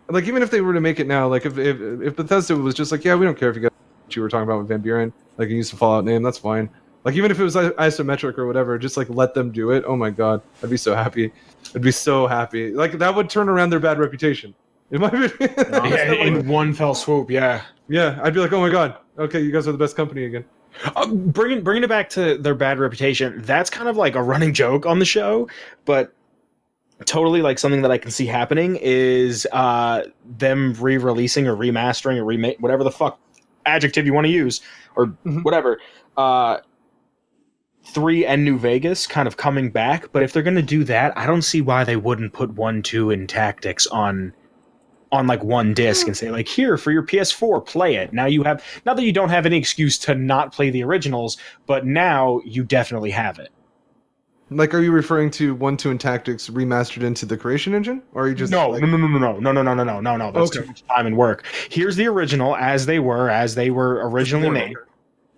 Like even if they were to make it now, like if Bethesda was just like, yeah, we don't care if you got what you were talking about with Van Buren, like you used the Fallout name, that's fine. Like even if it was isometric or whatever, just like let them do it. Oh my god, I'd be so happy. I'd be so happy. Like that would turn around their bad reputation. In my opinion. Yeah, in one fell swoop. Yeah. Yeah, I'd be like, oh my god, okay, you guys are the best company again. Bringing it back to their bad reputation, that's kind of like a running joke on the show, but totally like something that I can see happening is them re-releasing or remastering or remake, whatever the fuck adjective you want to use, or whatever. 3 and New Vegas kind of coming back, but if they're going to do that, I don't see why they wouldn't put 1, 2, and Tactics on like one disc and say like, here for your PS4, play it. Now you have, not that you don't have any excuse to not play the originals, but now you definitely have it. Like, are you referring to 1, 2, and Tactics remastered into the Creation Engine, or are you just no? Like... No. That's too much time and work. Here's the original as they were originally made.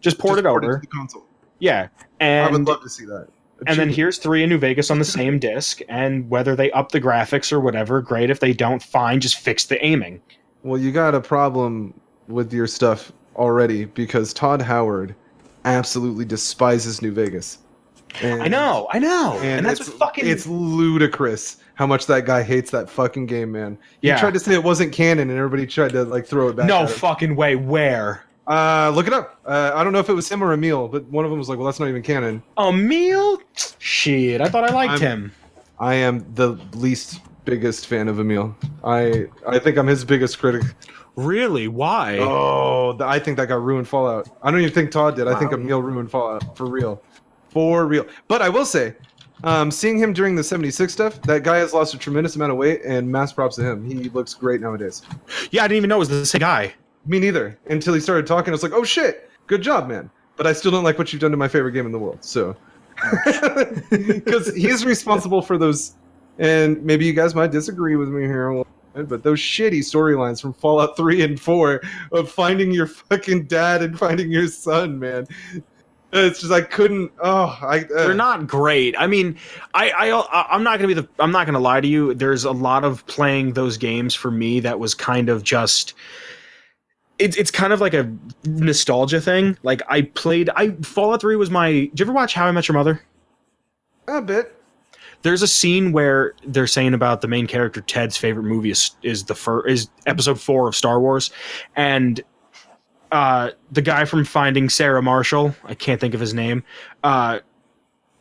Just port it over. To the console. Yeah, and I would love to see that. And then here's 3 in New Vegas on the same disc, and whether they up the graphics or whatever, great. If they don't, fine, just fix the aiming. Well, you got a problem with your stuff already because Todd Howard absolutely despises New Vegas. And, I know. And that's fucking... It's ludicrous how much that guy hates that fucking game, man. He Yeah. tried to say it wasn't canon, and everybody tried to like throw it back No at him. fucking way. Where? Look it up. I don't know if it was him or Emil, but one of them was like, well, that's not even canon. Emil? Shit, I thought I liked him. I am the least biggest fan of Emil. I think I'm his biggest critic. Really? Why? Oh, I think that guy ruined Fallout. I don't even think Todd did. I think Emil ruined Fallout. For real. For real. But I will say, seeing him during the 76 stuff, that guy has lost a tremendous amount of weight, and mass props to him. He looks great nowadays. Yeah, I didn't even know it was the same guy. Me neither. Until he started talking, I was like, oh shit, good job, man. But I still don't like what you've done to my favorite game in the world. So, because he's responsible for those, and maybe you guys might disagree with me here a little bit, but those shitty storylines from Fallout 3 and 4 of finding your fucking dad and finding your son, man. It's just I couldn't. They're not great. I mean, I'm not gonna lie to you. There's a lot of playing those games for me that was kind of just. It's kind of like a nostalgia thing. Like Fallout 3 was my. Did you ever watch How I Met Your Mother? A bit. There's a scene where they're saying about the main character Ted's favorite movie is episode 4 of Star Wars, and the guy from Finding Sarah Marshall, I can't think of his name.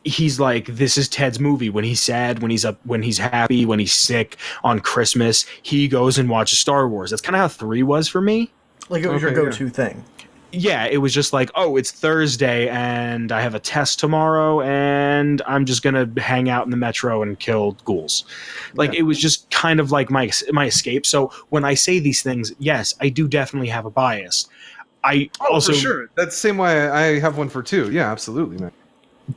He's like, this is Ted's movie. When he's sad, when he's up, when he's happy, when he's sick, on Christmas, he goes and watches Star Wars. That's kind of how 3 was for me. Like it was your go-to thing. Yeah, it was just like, oh, it's Thursday and I have a test tomorrow and I'm just going to hang out in the metro and kill ghouls. Like, it was just kind of like my escape. So when I say these things, yes, I do definitely have a bias. Also, for sure. That's the same way I have one for 2. Yeah, absolutely, man.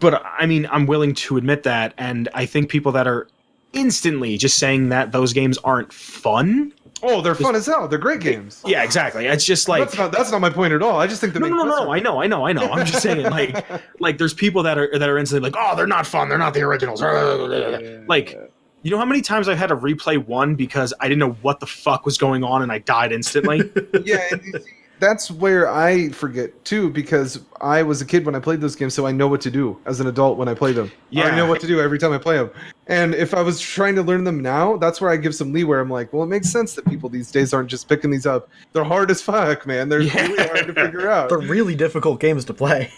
But I mean, I'm willing to admit that. And I think people that are instantly just saying that those games aren't fun. Oh, they're fun as hell. They're great games. Yeah, exactly. It's just like that's not my point at all. I just think no. I know. I'm just saying, like there's people that are instantly like, oh, they're not fun. They're not the originals. Like, you know how many times I've had to replay 1 because I didn't know what the fuck was going on and I died instantly. Yeah. That's where I forget too, because I was a kid when I played those games, so I know what to do as an adult when I play them. Yeah. I know what to do every time I play them. And if I was trying to learn them now, that's where I give some leeway. I'm like, well, it makes sense that people these days aren't just picking these up. They're hard as fuck, man. They're really hard to figure out. They're really difficult games to play.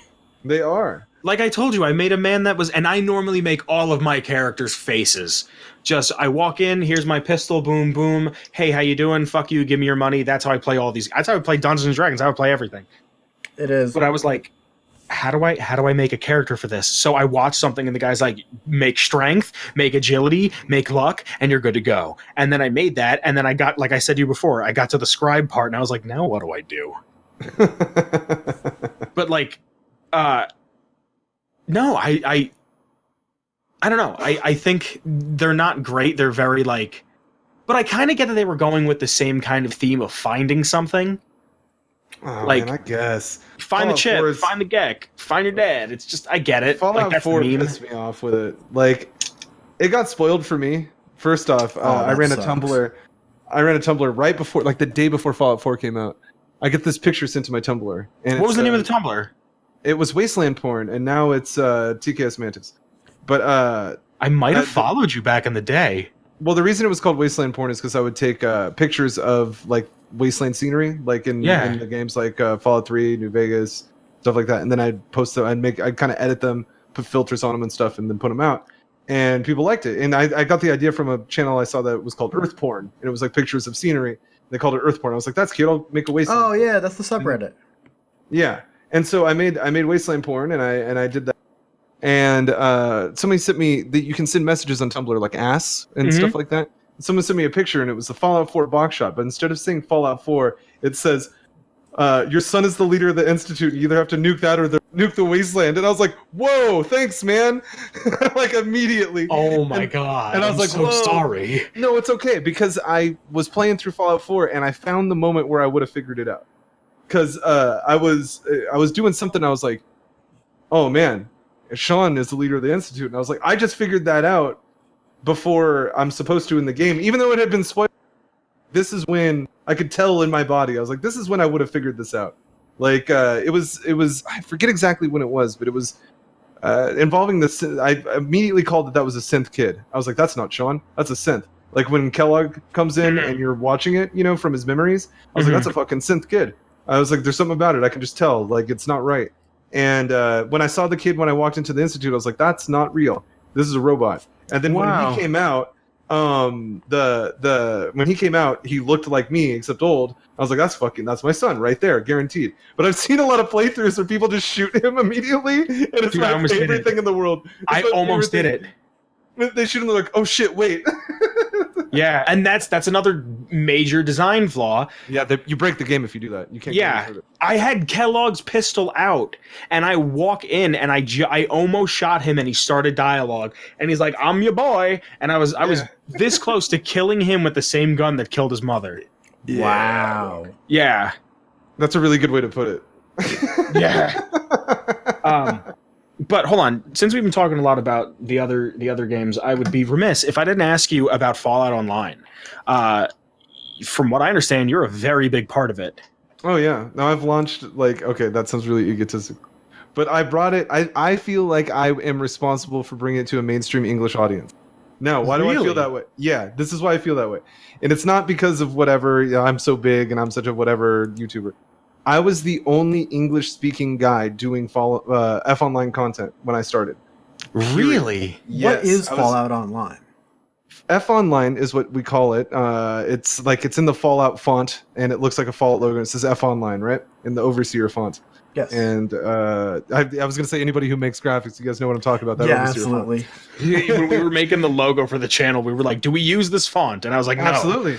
They are. Like I told you, I made a man that was, and I normally make all of my characters' faces. Just, I walk in, here's my pistol, boom, boom. Hey, how you doing? Fuck you, give me your money. That's how I play all these. That's how I play Dungeons and Dragons. I would play everything. It is. But I was like, how do I make a character for this? So I watched something and the guy's like, make strength, make agility, make luck, and you're good to go. And then I made that, and then I got, like I said to you before, I got to the scribe part, and I was like, now what do I do? But like, no, I don't know. I think they're not great. They're very like, but I kind of get that they were going with the same kind of theme of finding something. Oh, like, man, I guess. Find the chip, find the Gek, find your dad. It's just, I get it. Fallout like, 4 pissed me off with it. Like, it got spoiled for me. First off, I ran a Tumblr. I ran a Tumblr right before, like the day before Fallout 4 came out. I get this picture sent to my Tumblr. And what was the name of the Tumblr? It was Wasteland Porn, and now it's TKsMantis. But I might have followed you back in the day. Well, the reason it was called Wasteland Porn is because I would take pictures of like wasteland scenery, like in the games like Fallout 3, New Vegas, stuff like that, and then I'd post them. I'd kind of edit them, put filters on them and stuff, and then put them out. And people liked it. And I got the idea from a channel I saw that was called Earth Porn, and it was like pictures of scenery. They called it Earth Porn. I was like, that's cute. I'll make a wasteland. Oh yeah, that's the subreddit. Yeah, and so I made Wasteland Porn, and I did that. And somebody sent me that you can send messages on Tumblr like ass and stuff like that. Someone sent me a picture, and it was the Fallout 4 box shot. But instead of saying Fallout 4, it says, "Your son is the leader of the Institute. You either have to nuke that or nuke the wasteland." And I was like, "Whoa, thanks, man!" Like immediately. Oh my god! And I was like, so sorry. No, it's okay, because I was playing through Fallout 4, and I found the moment where I would have figured it out. Because I was doing something. I was like, "Oh man, Sean is the leader of the Institute," and I was like, "I just figured that out before I'm supposed to in the game, even though it had been spoiled." This is when I could tell in my body. I was like, "This is when I would have figured this out." Like it was. I forget exactly when it was, but it was involving the. I immediately called that was a synth kid. I was like, "That's not Sean. That's a synth." Like when Kellogg comes in and you're watching it, you know, from his memories. I was like, "That's a fucking synth kid." I was like, "There's something about it. I can just tell. Like it's not right." And when I saw the kid when I walked into the Institute, I was like, "That's not real. This is a robot." And then when he came out, when he came out, he looked like me except old. I was like, that's my son right there, guaranteed. But I've seen a lot of playthroughs where people just shoot him immediately, and it's my favorite thing in the world. I almost did it. They shoot him, they're like, "Oh shit, wait." Yeah, and that's another major design flaw. Yeah, you break the game if you do that. You can't. Yeah, I had Kellogg's pistol out, and I walk in, and I almost shot him, and he started dialogue, and he's like, "I'm your boy," and I was this close to killing him with the same gun that killed his mother. Yeah. Wow. Yeah, that's a really good way to put it. Yeah. But hold on, since we've been talking a lot about the other games, I would be remiss if I didn't ask you about Fallout Online. From what I understand, you're a very big part of it. Oh yeah, now I've launched okay, that sounds really egotistical, but I brought it. I feel like I am responsible for bringing it to a mainstream English audience. Now, why do I feel that way? Yeah, this is why I feel that way, and it's not because of whatever. I'm so big and I'm such a whatever YouTuber. I was the only English-speaking guy doing F Online content when I started. Really? Yes, what is Fallout Online? F Online is what we call it. It's in the Fallout font, and it looks like a Fallout logo. And it says F Online, right, in the Overseer font. Yes. And I was going to say, anybody who makes graphics, you guys know what I'm talking about. That yeah, Overseer absolutely. Font. When we were making the logo for the channel, we were like, "Do we use this font?" And I was like, "No." Absolutely.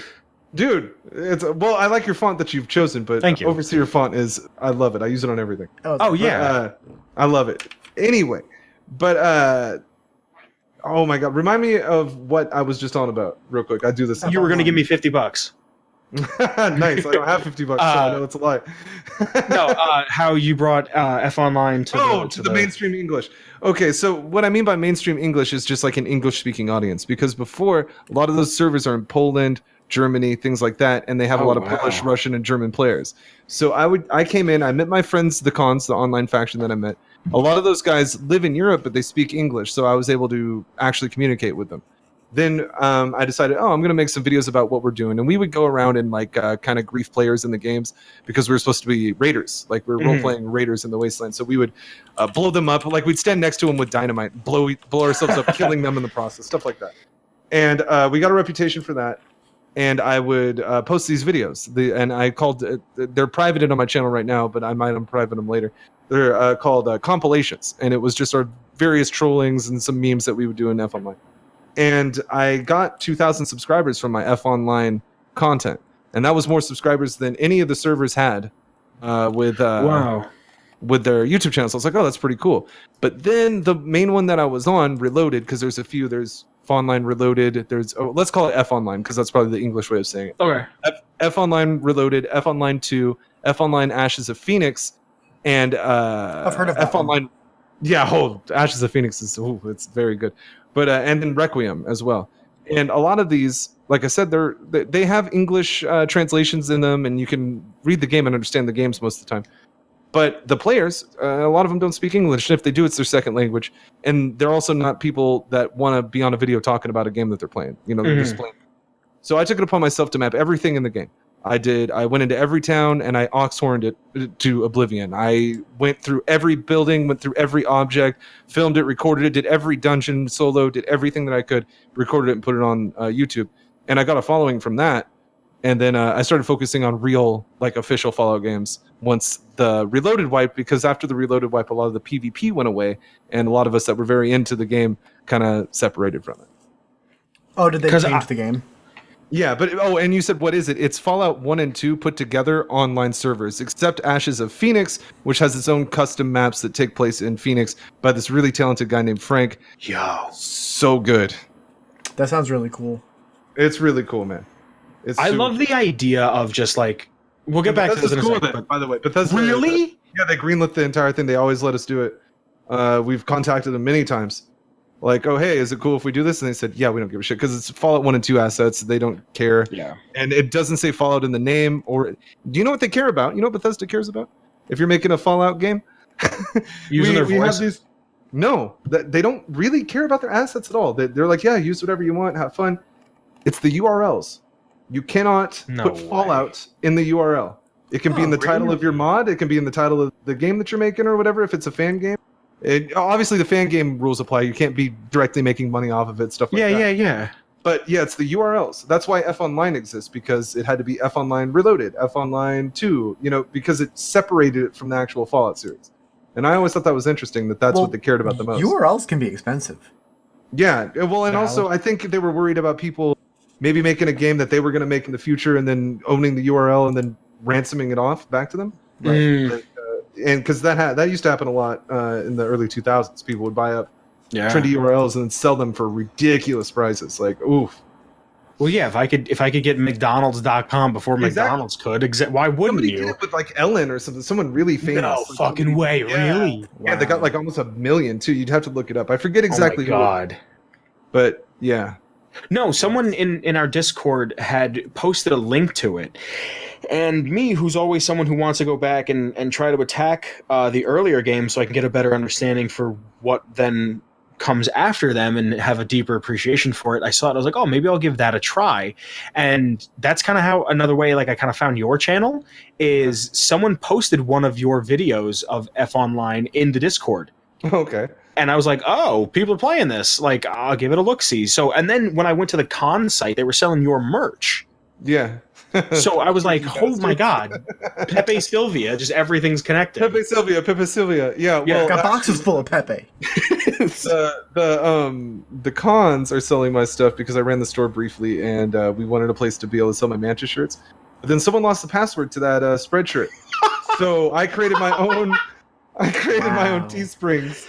Dude, I like your font that you've chosen, but thank you. Overseer font I love it. I use it on everything. Oh yeah. I love it. Anyway, but oh my god, remind me of what I was just on about real quick. I do this. You were going to give me $50. Nice. I don't have $50, so I know it's a lie. No, how you brought F Online to the mainstream English. Okay, so what I mean by mainstream English is just like an English-speaking audience, because before, a lot of those servers are in Poland, Germany, things like that, and they have a lot of Polish, Russian, and German players. So I came in, I met my friends, the Cons, the online faction that I met. A lot of those guys live in Europe, but they speak English, so I was able to actually communicate with them. Then I decided, I'm going to make some videos about what we're doing. And we would go around and kind of grief players in the games, because we were supposed to be raiders. Like we were role-playing raiders in the wasteland. So we would blow them up. Like we'd stand next to them with dynamite, blow ourselves up, killing them in the process, stuff like that. And we got a reputation for that. And I would post these videos. And I called, they're privated on my channel right now, but I might unprivate them later. They're called compilations. And it was just our various trollings and some memes that we would do in F Online. And I got 2,000 subscribers from my F Online content. And that was more subscribers than any of the servers had. Wow. with their YouTube channel. So I was like, oh, that's pretty cool. But then the main one that I was on, Reloaded, because there's a few. There's Online Reloaded. There's let's call it F Online because that's probably the English way of saying it. Okay. F Online Reloaded, F Online 2, F Online Ashes of Phoenix, and I've heard of F that one. Online. Yeah, Ashes of Phoenix is it's very good. But and then Requiem as well. And a lot of these, like I said, they have English translations in them, and you can read the game and understand the games most of the time. But the players, a lot of them don't speak English, and if they do, it's their second language. And they're also not people that want to be on a video talking about a game that they're playing. They're just playing. So I took it upon myself to map everything in the game. I went into every town and I ox-horned it to oblivion. I went through every building, went through every object, filmed it, recorded it, did every dungeon solo, did everything that I could, recorded it and put it on YouTube. And I got a following from that. And then I started focusing on real, official Fallout games once the Reloaded wipe, because after the Reloaded wipe, a lot of the PvP went away, and a lot of us that were very into the game kind of separated from it. Oh, did they change the game? Yeah, but and you said, what is it? It's Fallout 1 and 2 put together online servers, except Ashes of Phoenix, which has its own custom maps that take place in Phoenix by this really talented guy named Frank. Yo. So good. That sounds really cool. It's really cool, man. I love the idea of just we'll get back to this in a second. By the way, Bethesda. Really? Yeah, they greenlit the entire thing. They always let us do it. We've contacted them many times. Oh, hey, is it cool if we do this? And they said, yeah, we don't give a shit because it's Fallout 1 and 2 assets. They don't care. Yeah. And it doesn't say Fallout in the name. Or do you know what they care about? You know what Bethesda cares about? If you're making a Fallout game? Using their voice? No, they don't really care about their assets at all. They're like, yeah, use whatever you want, have fun. It's the URLs. You cannot put Fallout in the URL. It can be in the title of your mod. It can be in the title of the game that you're making or whatever, if it's a fan game. Obviously, the fan game rules apply. You can't be directly making money off of it, stuff like that. Yeah. But yeah, it's the URLs. That's why F Online exists, because it had to be F Online Reloaded, F Online 2, because it separated it from the actual Fallout series. And I always thought that was interesting, that's what they cared about the most. URLs can be expensive. Yeah, well, and also I think they were worried about people maybe making a game that they were going to make in the future and then owning the URL and then ransoming it off back to them. Right. And because that used to happen a lot in the early 2000s. People would buy up trendy URLs and then sell them for ridiculous prices. Oof. Well, yeah, if I could get McDonald's.com before McDonald's could, why wouldn't Somebody you? did it with Ellen or something. Someone really famous. No fucking way, really? Yeah, they got almost 1 million too. You'd have to look it up. I forget exactly. Oh my God. But yeah. No, someone in our Discord had posted a link to it. And me, who's always someone who wants to go back and try to attack the earlier games so I can get a better understanding for what then comes after them and have a deeper appreciation for it, I saw it. I was like, oh, maybe I'll give that a try. And that's kind of how another way I kind of found your channel is someone posted one of your videos of F Online in the Discord. Okay. And I was like, oh, people are playing this. I'll give it a look-see. So, and then when I went to the con site, they were selling your merch. Yeah. So I was like, oh my God, Pepe Sylvia, just everything's connected. Pepe Sylvia. Yeah. Well, got boxes full of Pepe. The cons are selling my stuff because I ran the store briefly and we wanted a place to be able to sell my Mantis shirts. But then someone lost the password to that spreadshirt. So I created my own. My own Teesprings,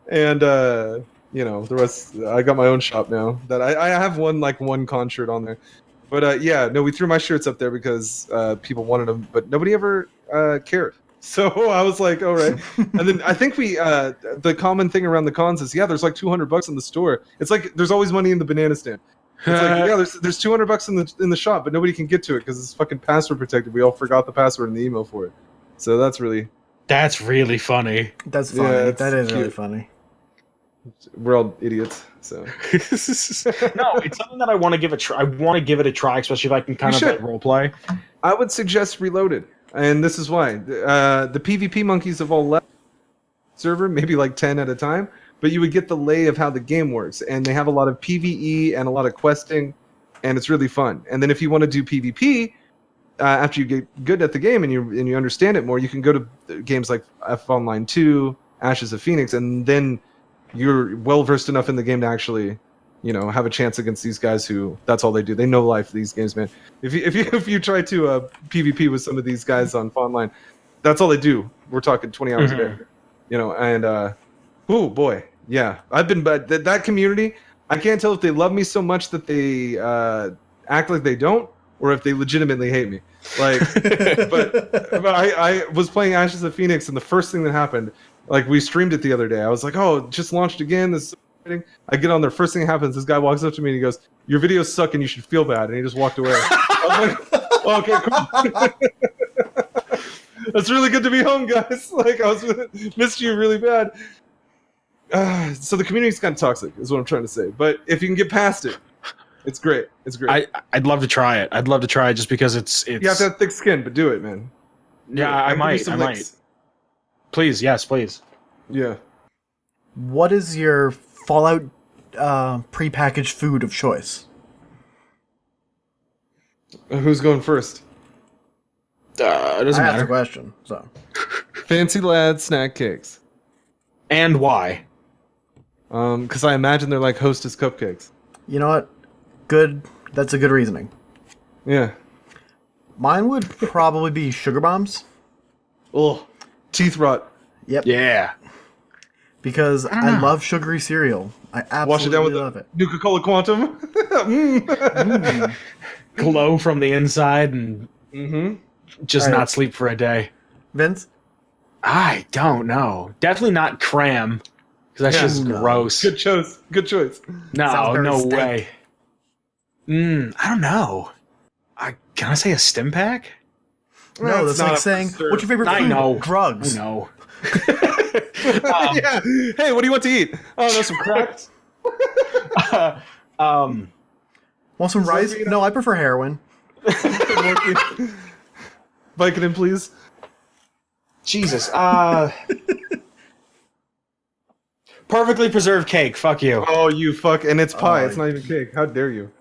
and the rest. I got my own shop now. That I have one con shirt on there. But we threw my shirts up there because people wanted them, but nobody ever cared. So I was like, all right. And then I think the common thing around the cons is, there's $200 in the store. It's there's always money in the banana stand. It's there's $200 in the shop, but nobody can get to it because it's fucking password protected. We all forgot the password and the email for it. So that's really funny. That's funny. Yeah, that is cute. really funny. We're all idiots, so. No, it's something that I want to give a try. I want to give it a try, especially if I can kind of role play. I would suggest Reloaded, and this is why. The PvP monkeys have all left server, maybe 10 at a time, but you would get the lay of how the game works, and they have a lot of PvE and a lot of questing, and it's really fun. And then if you want to do PvP, after you get good at the game and you understand it more, you can go to games like F Online 2, Ashes of Phoenix, and then you're well versed enough in the game to actually, have a chance against these guys who that's all they do. They know life. These games, man. If you try to PvP with some of these guys on Online, That's all they do. We're talking 20 hours a day, and oh boy, yeah, I've been, but that community, I can't tell if they love me so much that they act like they don't, or if they legitimately hate me. Like, but I was playing Ashes of Phoenix, and the first thing that happened, like we streamed it the other day. I was like, oh, it just launched again. This is exciting. I get on there. First thing that happens, this guy walks up to me and he goes, "Your videos suck, and you should feel bad." And he just walked away. I was like, okay, cool. That's really good to be home, guys. Like I missed you really bad. So the community's kind of toxic, is what I'm trying to say. But if you can get past it, it's great. It's great. I'd love to try it. I'd love to try it just because it's. You have to have thick skin, but do it, man. Yeah, I might. Please, yes, please. Yeah. What is your Fallout prepackaged food of choice? Who's going first? It doesn't I asked matter. a question, so. Fancy Lad snack cakes. And why? Because I imagine they're like Hostess cupcakes. You know what? Good. That's a good reasoning. Yeah. Mine would probably be sugar bombs. Oh, teeth rot. Yep. Yeah. Because I love sugary cereal. I absolutely Wash it down with love it. Nuka-Cola Quantum. Glow from the inside and just All right. not sleep for a day. Vince? I don't know. Definitely not cram. Because that's just gross. Good choice. Good choice. No, Salisbury no steak. way. I don't know. Can I say a stim pack? No, that's like not saying, absurd. what's your favorite food? I know. Drugs. No. Yeah. Hey, what do you want to eat? Oh, no, some cracks. Want some rice? No, I prefer heroin. Vicodin, please. Jesus. Perfectly preserved cake. Fuck you. Oh, you fuck. And it's pie. Oh, It's not even cake. How dare you?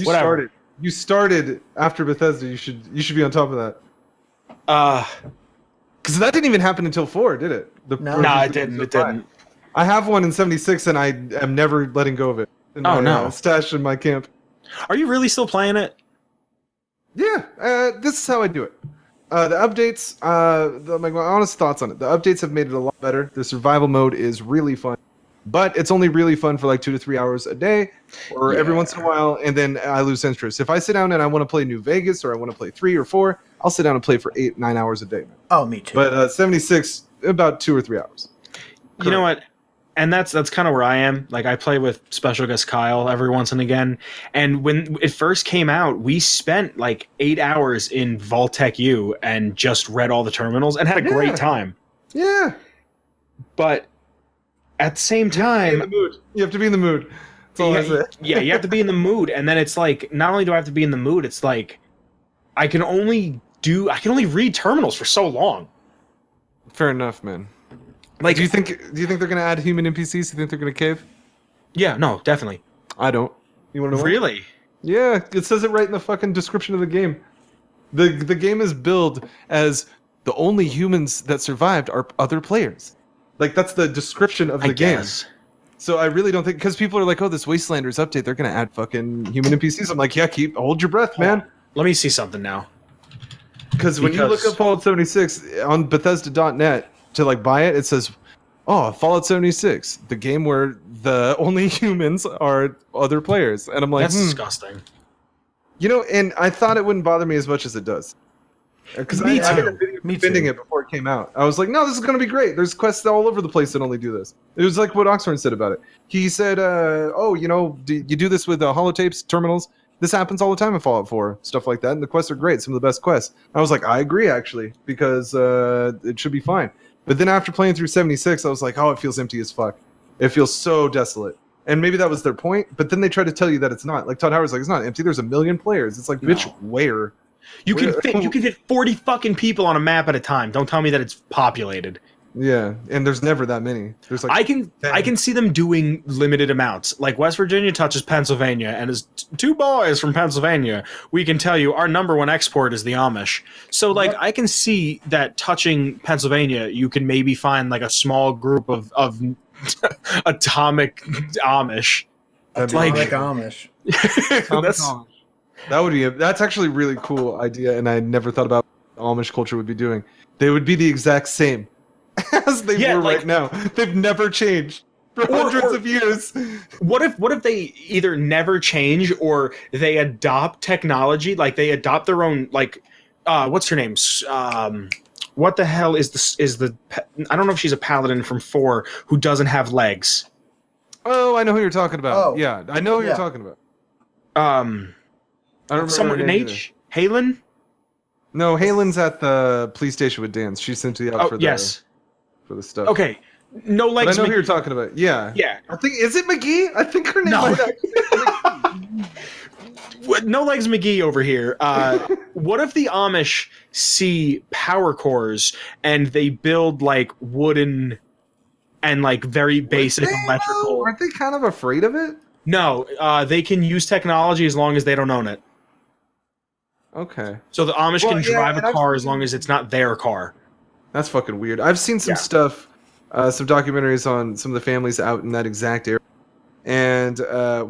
Whatever. You started after Bethesda. You should be on top of that. Because that didn't even happen until 4, did it? No. No, it didn't. It didn't. I have one in 76, and I am never letting go of it. Stashed in my camp. Are you really still playing it? Yeah, this is how I do it. The updates, my honest thoughts on it. The updates have made it a lot better. The survival mode is really fun, but it's only really fun for like 2 to 3 hours a day, or every once in a while, and then I lose interest. If I sit down and I want to play New Vegas, or I want to play 3 or 4, I'll sit down and play for 8, 9 hours a day. Oh, me too. But 76, about 2 or 3 hours. You know what? And that's kind of where I am. Like, I play with special guest Kyle every once and again. And when it first came out, we spent like 8 hours in Vault-Tec U and just read all the terminals and had a great time. Yeah. But at the same time, you have to be in the mood. That's all I say. Yeah, you have to be in the mood. And then it's like, not only do I have to be in the mood, it's like I can only read terminals for so long. Fair enough, man. Like, do you think they're gonna add human NPCs? Do you think they're gonna cave? Yeah, no, definitely. I don't. You want to know? Really? Yeah, it says it right in the fucking description of the game. The game is billed as the only humans that survived are other players. Like, that's the description of the game. So I really don't think, because people are like, oh, this Wastelanders update, they're gonna add fucking human NPCs. I'm like, yeah, hold your breath, man. Let me see something now. Because when you look up Fallout 76 on Bethesda.net to like buy it, it says, oh, Fallout 76, the game where the only humans are other players. And I'm like, that's disgusting. You know, and I thought it wouldn't bother me as much as it does. Because I made a video defending it before it came out. I was like, no, this is going to be great. There's quests all over the place that only do this. It was like what Oxford said about it. He said, oh, you know, you do this with holotapes, terminals. This happens all the time in Fallout 4, stuff like that. And the quests are great, some of the best quests. I was like, I agree, actually, because it should be fine. But then after playing through 76, I was like, oh, it feels empty as fuck. It feels so desolate. And maybe that was their point, but then they try to tell you that it's not. Like Todd Howard's like, it's not empty. There's 1 million players. It's like, bitch, where? You can fit 40 fucking people on a map at a time. Don't tell me that it's populated. Yeah, and there's never that many. There's like I can see them doing limited amounts. Like West Virginia touches Pennsylvania, and as 2 boys from Pennsylvania, we can tell you our #1 export is the Amish. So like I can see that touching Pennsylvania, you can maybe find like a small group of atomic Amish. Atomic Amish. That's actually a really cool idea, and I never thought about Amish culture would be doing, they would be the exact same as they were right now. They've never changed for hundreds of years. What if they either never change or they adopt technology, like they adopt their own, like what's her name? What the hell is the I don't know if she's a paladin from 4 who doesn't have legs. Oh, I know who you're talking about. Oh, yeah, I know who you're talking about. I don't remember someone in H. Halen? No, Halen's at the police station with Dan. She sent you out for the stuff. Okay. No legs. But I know who you're talking about. Yeah. Yeah. I think is it McGee? I think her name might No legs McGee over here. What if the Amish see power cores and they build like wooden and like very basic electrical? Aren't they kind of afraid of it? No, they can use technology as long as they don't own it. Okay. So the Amish can drive a car as long as it's not their car. That's fucking weird. I've seen some stuff, some documentaries on some of the families out in that exact area, and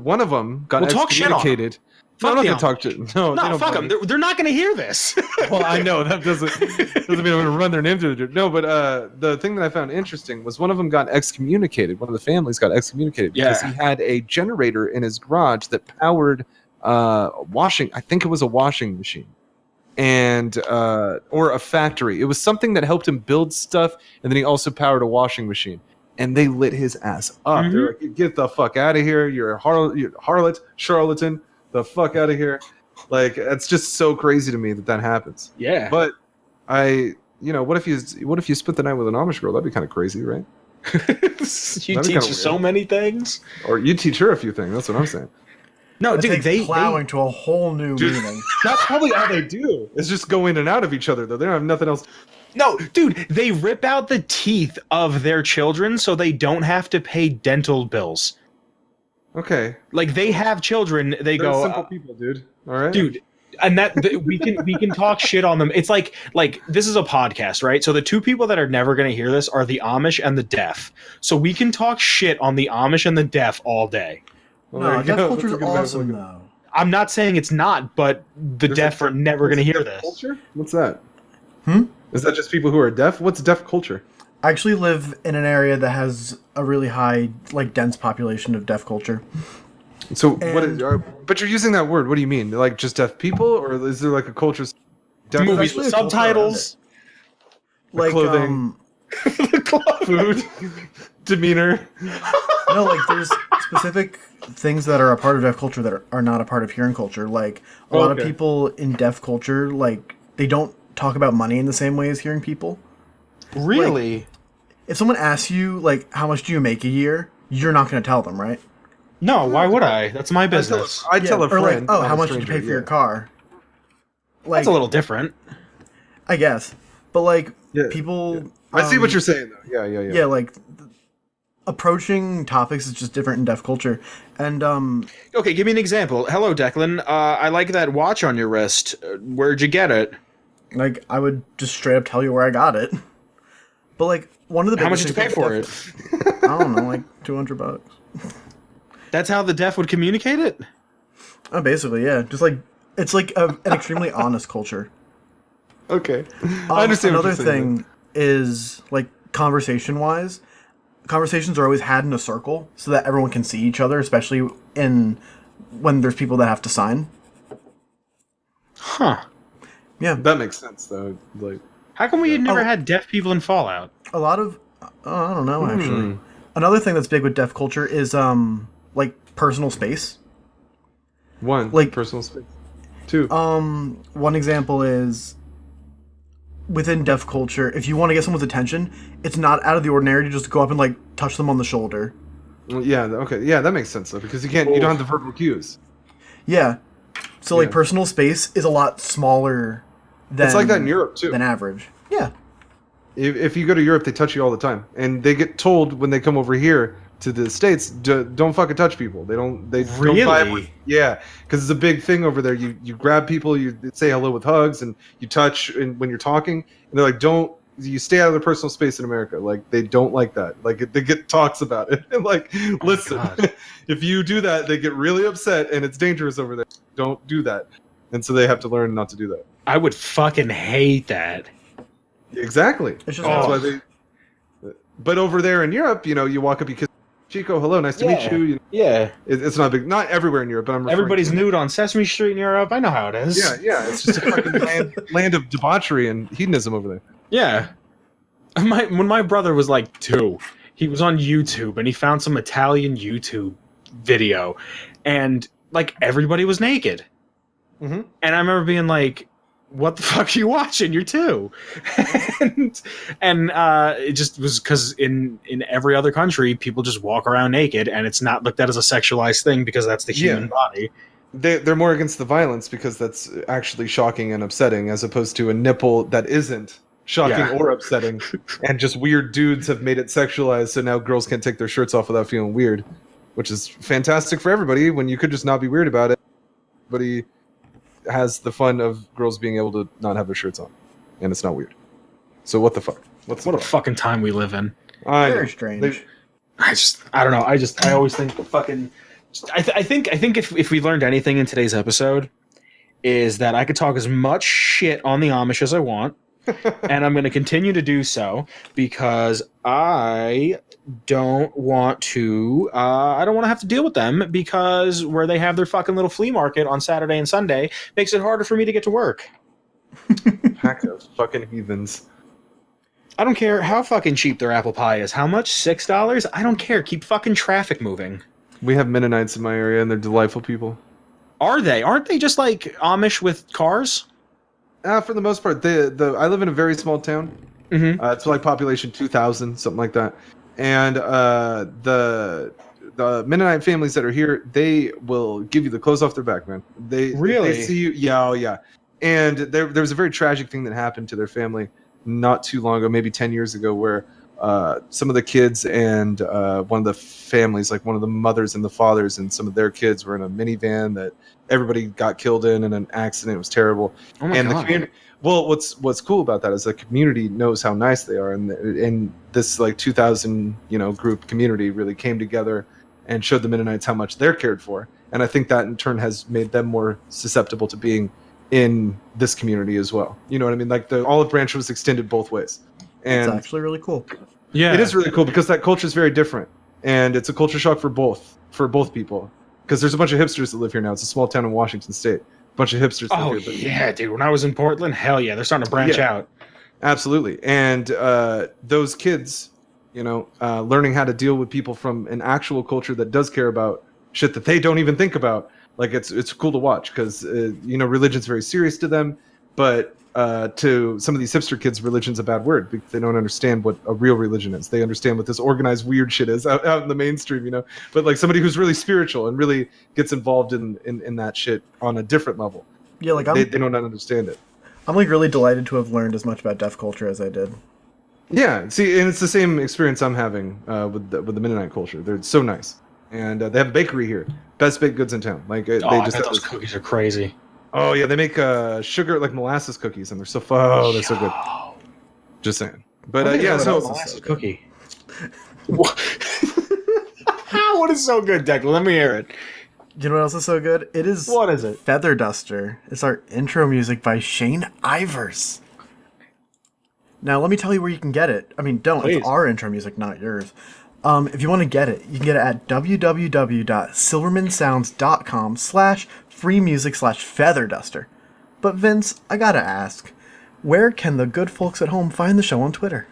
one of them got excommunicated. Fuck them. No, fuck them. They're not going to hear this. Well, I know that doesn't mean I'm going to run their name through the dirt. No, but the thing that I found interesting was one of them got excommunicated. One of the families got excommunicated because he had a generator in his garage that powered washing. I think it was a washing machine, and or a factory. It was something that helped him build stuff, and then he also powered a washing machine. And they lit his ass up. Mm-hmm. They're like, "Get the fuck out of here! You're a harlot, charlatan." The fuck out of here. Like, it's just so crazy to me that happens. Yeah. But what if you spent the night with an Amish girl? That'd be kind of crazy, right? You teach her so many things. Or you teach her a few things. That's what I'm saying. No, dude, they plowing to a whole new meaning. That's probably all they do. Is just go in and out of each other, though. They don't have nothing else. No, dude, they rip out the teeth of their children so they don't have to pay dental bills. Okay. Like, they have children, they're go simple people, dude. All right. Dude, and we can talk shit on them. It's like this is a podcast, right? So the two people that are never going to hear this are the Amish and the deaf. So we can talk shit on the Amish and the deaf all day. Well, no, deaf culture's awesome though. I'm not saying it's not, but the deaf are never going to hear this. Culture? What's that? Is that just people who are deaf? What's deaf culture? I actually live in an area that has a really high, like, dense population of deaf culture. So, but you're using that word. What do you mean? Like, just deaf people? Or is there, like, a culture? Movies with subtitles? Like, clothing. Food? Demeanor? No, like, there's specific things that are a part of deaf culture that are not a part of hearing culture. Like, a lot of people in deaf culture, like, they don't talk about money in the same way as hearing people. Really? Like, if someone asks you, like, how much do you make a year, you're not going to tell them, right? No, why would I? That's my business. I'd tell a friend. Or like, how much did you pay for your car? Like, that's a little different. I guess. But, like, people... Yeah. I see what you're saying, though. Yeah. Yeah, like, approaching topics is just different in deaf culture. And, Okay, give me an example. Hello, Declan. I like that watch on your wrist. Where'd you get it? Like, I would just straight up tell you where I got it. But, like, one of the... How much did you pay for it? I don't know, like, $200. That's how the deaf would communicate it? Oh, basically, yeah. Just, like, it's, like, an extremely honest culture. Okay. I understand another thing is, like, conversation-wise, conversations are always had in a circle so that everyone can see each other, especially when there's people that have to sign. Huh. Yeah. That makes sense, though. Like, how come we had never had deaf people in Fallout? A lot of... I don't know, actually. Another thing that's big with deaf culture is, like, personal space. One, like, personal space. Two. One example is... within deaf culture, if you want to get someone's attention, it's not out of the ordinary to just go up and, like, touch them on the shoulder. Well, yeah, okay. Yeah, that makes sense, though, because you don't have the verbal cues. Yeah. So, like, personal space is a lot smaller than... It's like that in Europe, too. Than average. Yeah. If you go to Europe, they touch you all the time. And they get told when they come over here to the States, don't fucking touch people. They don't really? Yeah, because it's a big thing over there. You grab people, you say hello with hugs, and you touch when you're talking. And they're like, you stay out of their personal space in America. Like, they don't like that. Like, they get talks about it. And like, listen, if you do that, they get really upset, and it's dangerous over there. Don't do that. And so they have to learn not to do that. I would fucking hate that. Exactly. It's just That's why they. But over there in Europe, you walk up, you kiss Chico, hello, nice to meet you. It's not big. Not everywhere in Europe, but everybody's nude on Sesame Street in Europe. I know how it is. Yeah. It's just a fucking land of debauchery and hedonism over there. Yeah. When my brother was like 2, he was on YouTube and he found some Italian YouTube video, and like everybody was naked. Mm-hmm. And I remember being like, what the fuck are you watching? You're 2. and it just was because in every other country, people just walk around naked, and it's not looked at as a sexualized thing because that's the human body. They're more against the violence because that's actually shocking and upsetting, as opposed to a nipple that isn't shocking or upsetting, and just weird dudes have made it sexualized, so now girls can't take their shirts off without feeling weird, which is fantastic for everybody when you could just not be weird about it. But he has the fun of girls being able to not have their shirts on, and it's not weird. So what the fuck? What a fucking time we live in. Very strange. I don't know. I always think fucking. I think if we learned anything in today's episode, is that I could talk as much shit on the Amish as I want, and I'm going to continue to do so because I don't want to. I don't want to have to deal with them because where they have their fucking little flea market on Saturday and Sunday makes it harder for me to get to work. Pack of fucking heathens. I don't care how fucking cheap their apple pie is. How much? $6? I don't care. Keep fucking traffic moving. We have Mennonites in my area, and they're delightful people. Are they? Aren't they just like Amish with cars? For the most part, I live in a very small town. Mm-hmm. It's like population 2,000, something like that. And the Mennonite families that are here, they will give you the clothes off their back, man. They see you, yeah. And there was a very tragic thing that happened to their family not too long ago, maybe 10 years ago, where some of the kids and one of the families, like one of the mothers and the fathers and some of their kids, were in a minivan that everybody got killed in an accident. It was terrible. Oh my God. The community. Well, what's cool about that is the community knows how nice they are, and this like 2,000 group community really came together and showed the Mennonites how much they're cared for, and I think that in turn has made them more susceptible to being in this community as well. You know what I mean? Like the olive branch was extended both ways, and it's actually really cool. Yeah, it is really cool because that culture is very different, and it's a culture shock for both people. Because there's a bunch of hipsters that live here now. It's a small town in Washington State. A bunch of hipsters live here. Yeah, dude. When I was in Portland, hell yeah, they're starting to branch out. Absolutely. And those kids, learning how to deal with people from an actual culture that does care about shit that they don't even think about. Like it's cool to watch because religion's very serious to them, but to some of these hipster kids, religion's a bad word because they don't understand what a real religion is. They understand what this organized weird shit is out in the mainstream, But like somebody who's really spiritual and really gets involved in that shit on a different level. Yeah, like they don't understand it. I'm like really delighted to have learned as much about deaf culture as I did. Yeah, see, and it's the same experience I'm having with the Mennonite culture. They're so nice, and they have a bakery here, best baked goods in town. Like they just have those cookies are crazy. Oh yeah, they make sugar like molasses cookies, and they're so they're so good. Just saying. But so molasses cookie. What is so good, Declan? Let me hear it. You know what else is so good? What is it? Feather Duster. It's our intro music by Shane Ivers. Now let me tell you where you can get it. I mean, Please. It's our intro music, not yours. If you want to get it, you can get it at www.silvermansounds.com/freemusic/featherduster. But Vince, I gotta ask, where can the good folks at home find the show on Twitter?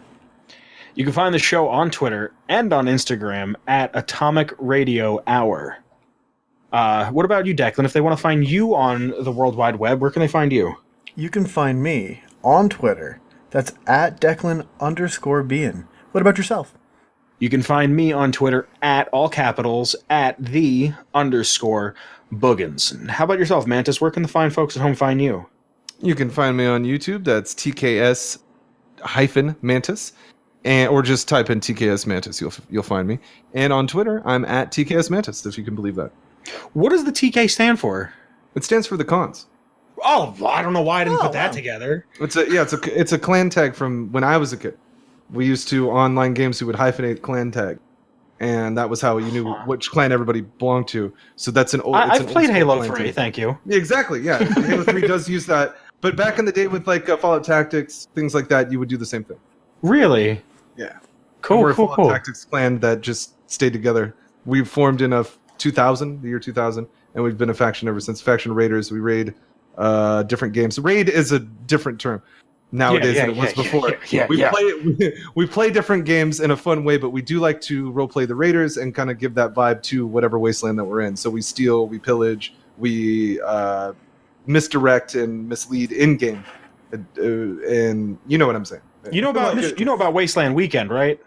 You can find the show on Twitter and on Instagram at Atomic Radio Hour. What about you, Declan? If they want to find you on the World Wide Web, where can they find you? You can find me on Twitter. That's at Declan_Bean. What about yourself? You can find me on Twitter at all capitals at _Boogans. How about yourself, Mantis? Where can the fine folks at home find you? You can find me on YouTube. That's TKs-Mantis. Or just type in TKsMantis. You'll find me. And on Twitter, I'm at TKsMantis, if you can believe that. What does the TK stand for? It stands for the cons. Oh, I don't know why I didn't put that together. It's a clan tag from when I was a kid. We used to online games. We would hyphenate clan tag, and that was how you knew which clan everybody belonged to. So that's an old. I've played Halo 3. Thank you. Yeah, exactly. Yeah, Halo 3 does use that But back in the day with like Fallout Tactics, things like that, you would do the same thing. Really? Yeah. Cool. We're a Fallout Tactics clan that just stayed together. We formed in the year 2000, and we've been a faction ever since. Faction Raiders. We raid different games. Raid is a different term nowadays than it was before. We play different games in a fun way, but we do like to roleplay the Raiders and kind of give that vibe to whatever wasteland that we're in. So we steal, we pillage, we misdirect and mislead in game, and you know what I'm saying. You know about Wasteland Weekend, right?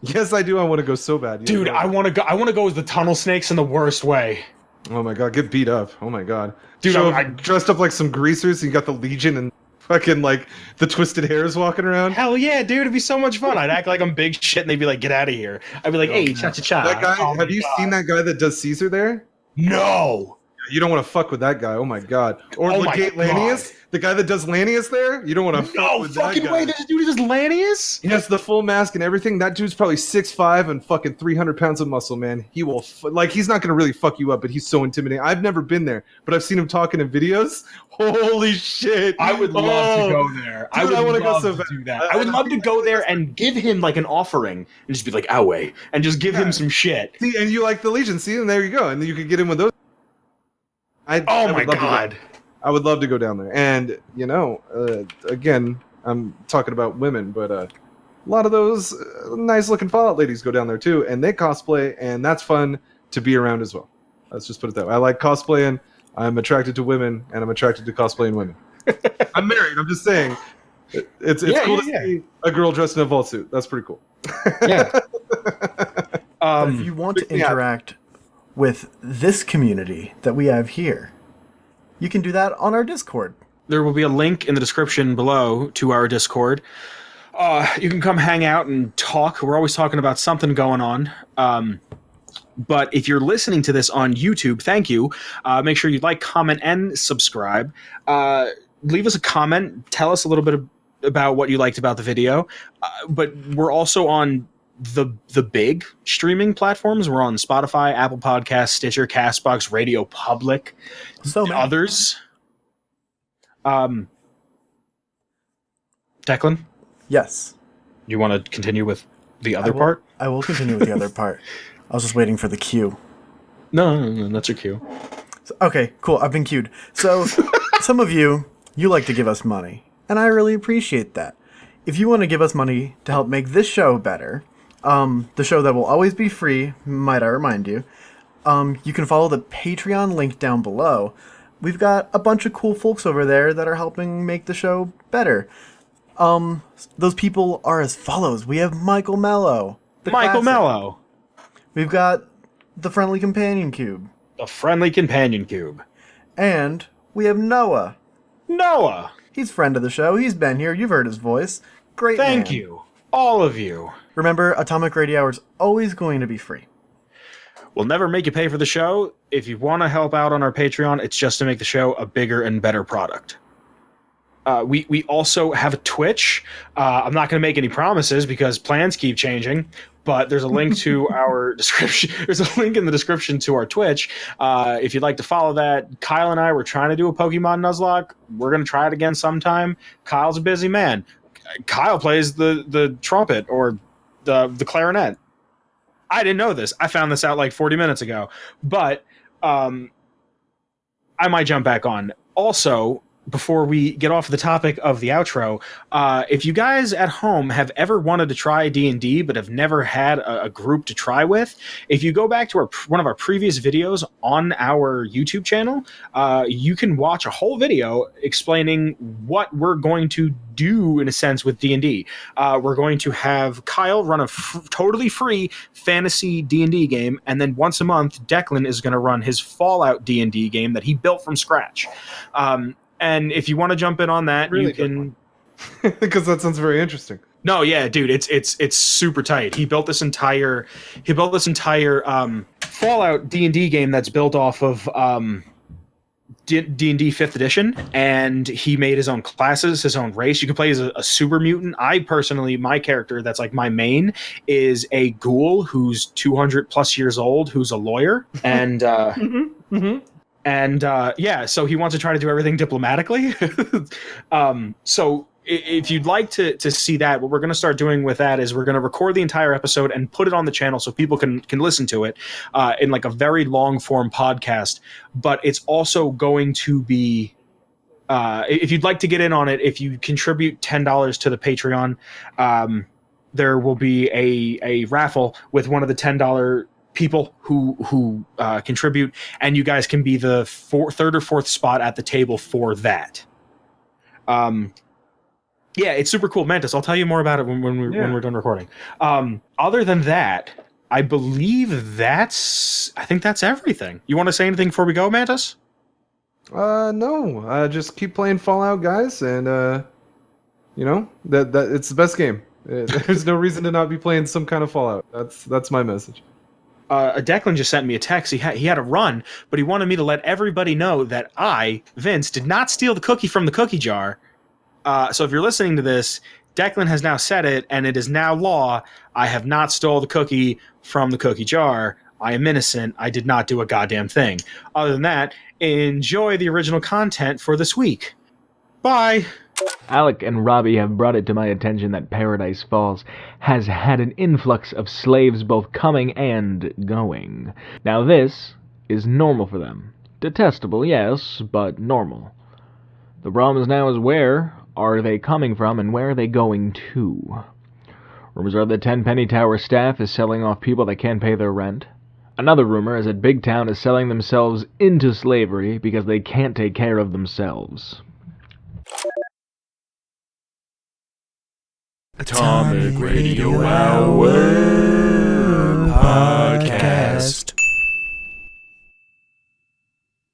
Yes, I do. I want to go so bad. Dude, I want to go. I want to go as the tunnel snakes in the worst way. Oh my god, get beat up. Oh my god. Dude, I dressed up like some greasers, and you got the Legion and fucking like the twisted hairs walking around. Hell yeah, dude, it'd be so much fun. I'd act like I'm big shit and they'd be like, get out of here. I'd be like, hey, cha-cha-cha. That guy, have you seen that guy that does Caesar there? No. You don't want to fuck with that guy. Oh my god. Or Legate Lanius, the guy that does Lanius there. You don't want to fuck with that guy. No fucking way. This dude does Lanius. He has the full mask and everything. That dude's probably 6'5" and fucking 300 pounds of muscle, man. He will he's not gonna really fuck you up, but he's so intimidating. I've never been there, but I've seen him talking in videos. Holy shit! I would love to go there. Dude, I want to go so bad. Do that. I would love to go there and give him like an offering and just be like, "Owie," and just give him some shit. See, and you like the Legion, see, and there you go, and then you could get in with those. Oh my god! I would love to go down there, and again, I'm talking about women, but a lot of those nice-looking Fallout ladies go down there too, and they cosplay, and that's fun to be around as well. Let's just put it that way. I like cosplaying. I'm attracted to women, and I'm attracted to cosplaying women. I'm married. I'm just saying, it's cool to see a girl dressed in a vault suit. That's pretty cool. Yeah. But if you want to interact with this community that we have here, you can do that on our Discord. There will be a link in the description below to our Discord. You can come hang out and talk. We're always talking about something going on. But if you're listening to this on YouTube, thank you. Make sure you like, comment, and subscribe. Leave us a comment. Tell us a little bit about what you liked about the video. But we're also on the big streaming platforms. We're on Spotify, Apple Podcasts, Stitcher, Castbox, Radio Public, so many others. Declan? Yes. You want to continue with the other part? I will continue with the other part. I was just waiting for the cue. No, that's your cue. So, okay, cool. I've been cued. So, some of you like to give us money, and I really appreciate that. If you want to give us money to help make this show better, the show that will always be free, might I remind you, you can follow the Patreon link down below. We've got a bunch of cool folks over there that are helping make the show better. Those people are as follows. We have Michael Mello. Michael Mello. We've got the Friendly Companion Cube. The Friendly Companion Cube. And we have Noah. Noah. He's friend of the show. He's been here. You've heard his voice. Great Thank you. All of you. Remember, Atomic Radio Hour is always going to be free. We'll never make you pay for the show. If you want to help out on our Patreon, it's just to make the show a bigger and better product. We also have a Twitch. I'm not going to make any promises because plans keep changing, but there's a link to our description. There's a link in the description to our Twitch. If you'd like to follow that, Kyle and I were trying to do a Pokemon Nuzlocke. We're going to try it again sometime. Kyle's a busy man. Kyle plays the trumpet or the clarinet. I didn't know this. I found this out like 40 minutes ago, but I might jump back on. Also, before we get off the topic of the outro, if you guys at home have ever wanted to try D&D but have never had a group to try with, if you go back to one of our previous videos on our YouTube channel, you can watch a whole video explaining what we're going to do, in a sense, with D&D. We're going to have Kyle run a totally free fantasy D&D game, and then once a month, Declan is going to run his Fallout D&D game that he built from scratch. And if you want to jump in on that, really, you can. Because that sounds very interesting. No, yeah, dude, it's super tight. He built this entire Fallout D&D game that's built off of D&D 5th edition, and he made his own classes, his own race. You can play as a super mutant. I personally, my character that's like my main is a ghoul who's 200 plus years old, who's a lawyer, and And so he wants to try to do everything diplomatically. So if you'd like to see that, what we're going to start doing with that is we're going to record the entire episode and put it on the channel so people can listen to it in like a very long form podcast. But it's also going to be, if you'd like to get in on it, if you contribute $10 to the Patreon, there will be a raffle with one of the $10 people who contribute, and you guys can be the third or fourth spot at the table for that. It's super cool. Mantis, I'll tell you more about it when we're done recording. Other than that, I believe I think that's everything. You want to say anything before we go, Mantis? No. Just keep playing Fallout, guys, and that it's the best game. There's no reason to not be playing some kind of Fallout. That's my message. Declan just sent me a text. He had a run, but he wanted me to let everybody know that I, Vince, did not steal the cookie from the cookie jar. So if you're listening to this, Declan has now said it, and it is now law. I have not stole the cookie from the cookie jar. I am innocent. I did not do a goddamn thing. Other than that, enjoy the original content for this week. Bye! Alec and Robbie have brought it to my attention that Paradise Falls has had an influx of slaves both coming and going. Now this is normal for them. Detestable, yes, but normal. The problem now is where are they coming from and where are they going to? Rumors are that 10 Penny Tower staff is selling off people that can't pay their rent. Another rumor is that Big Town is selling themselves into slavery because they can't take care of themselves. Atomic Radio Hour.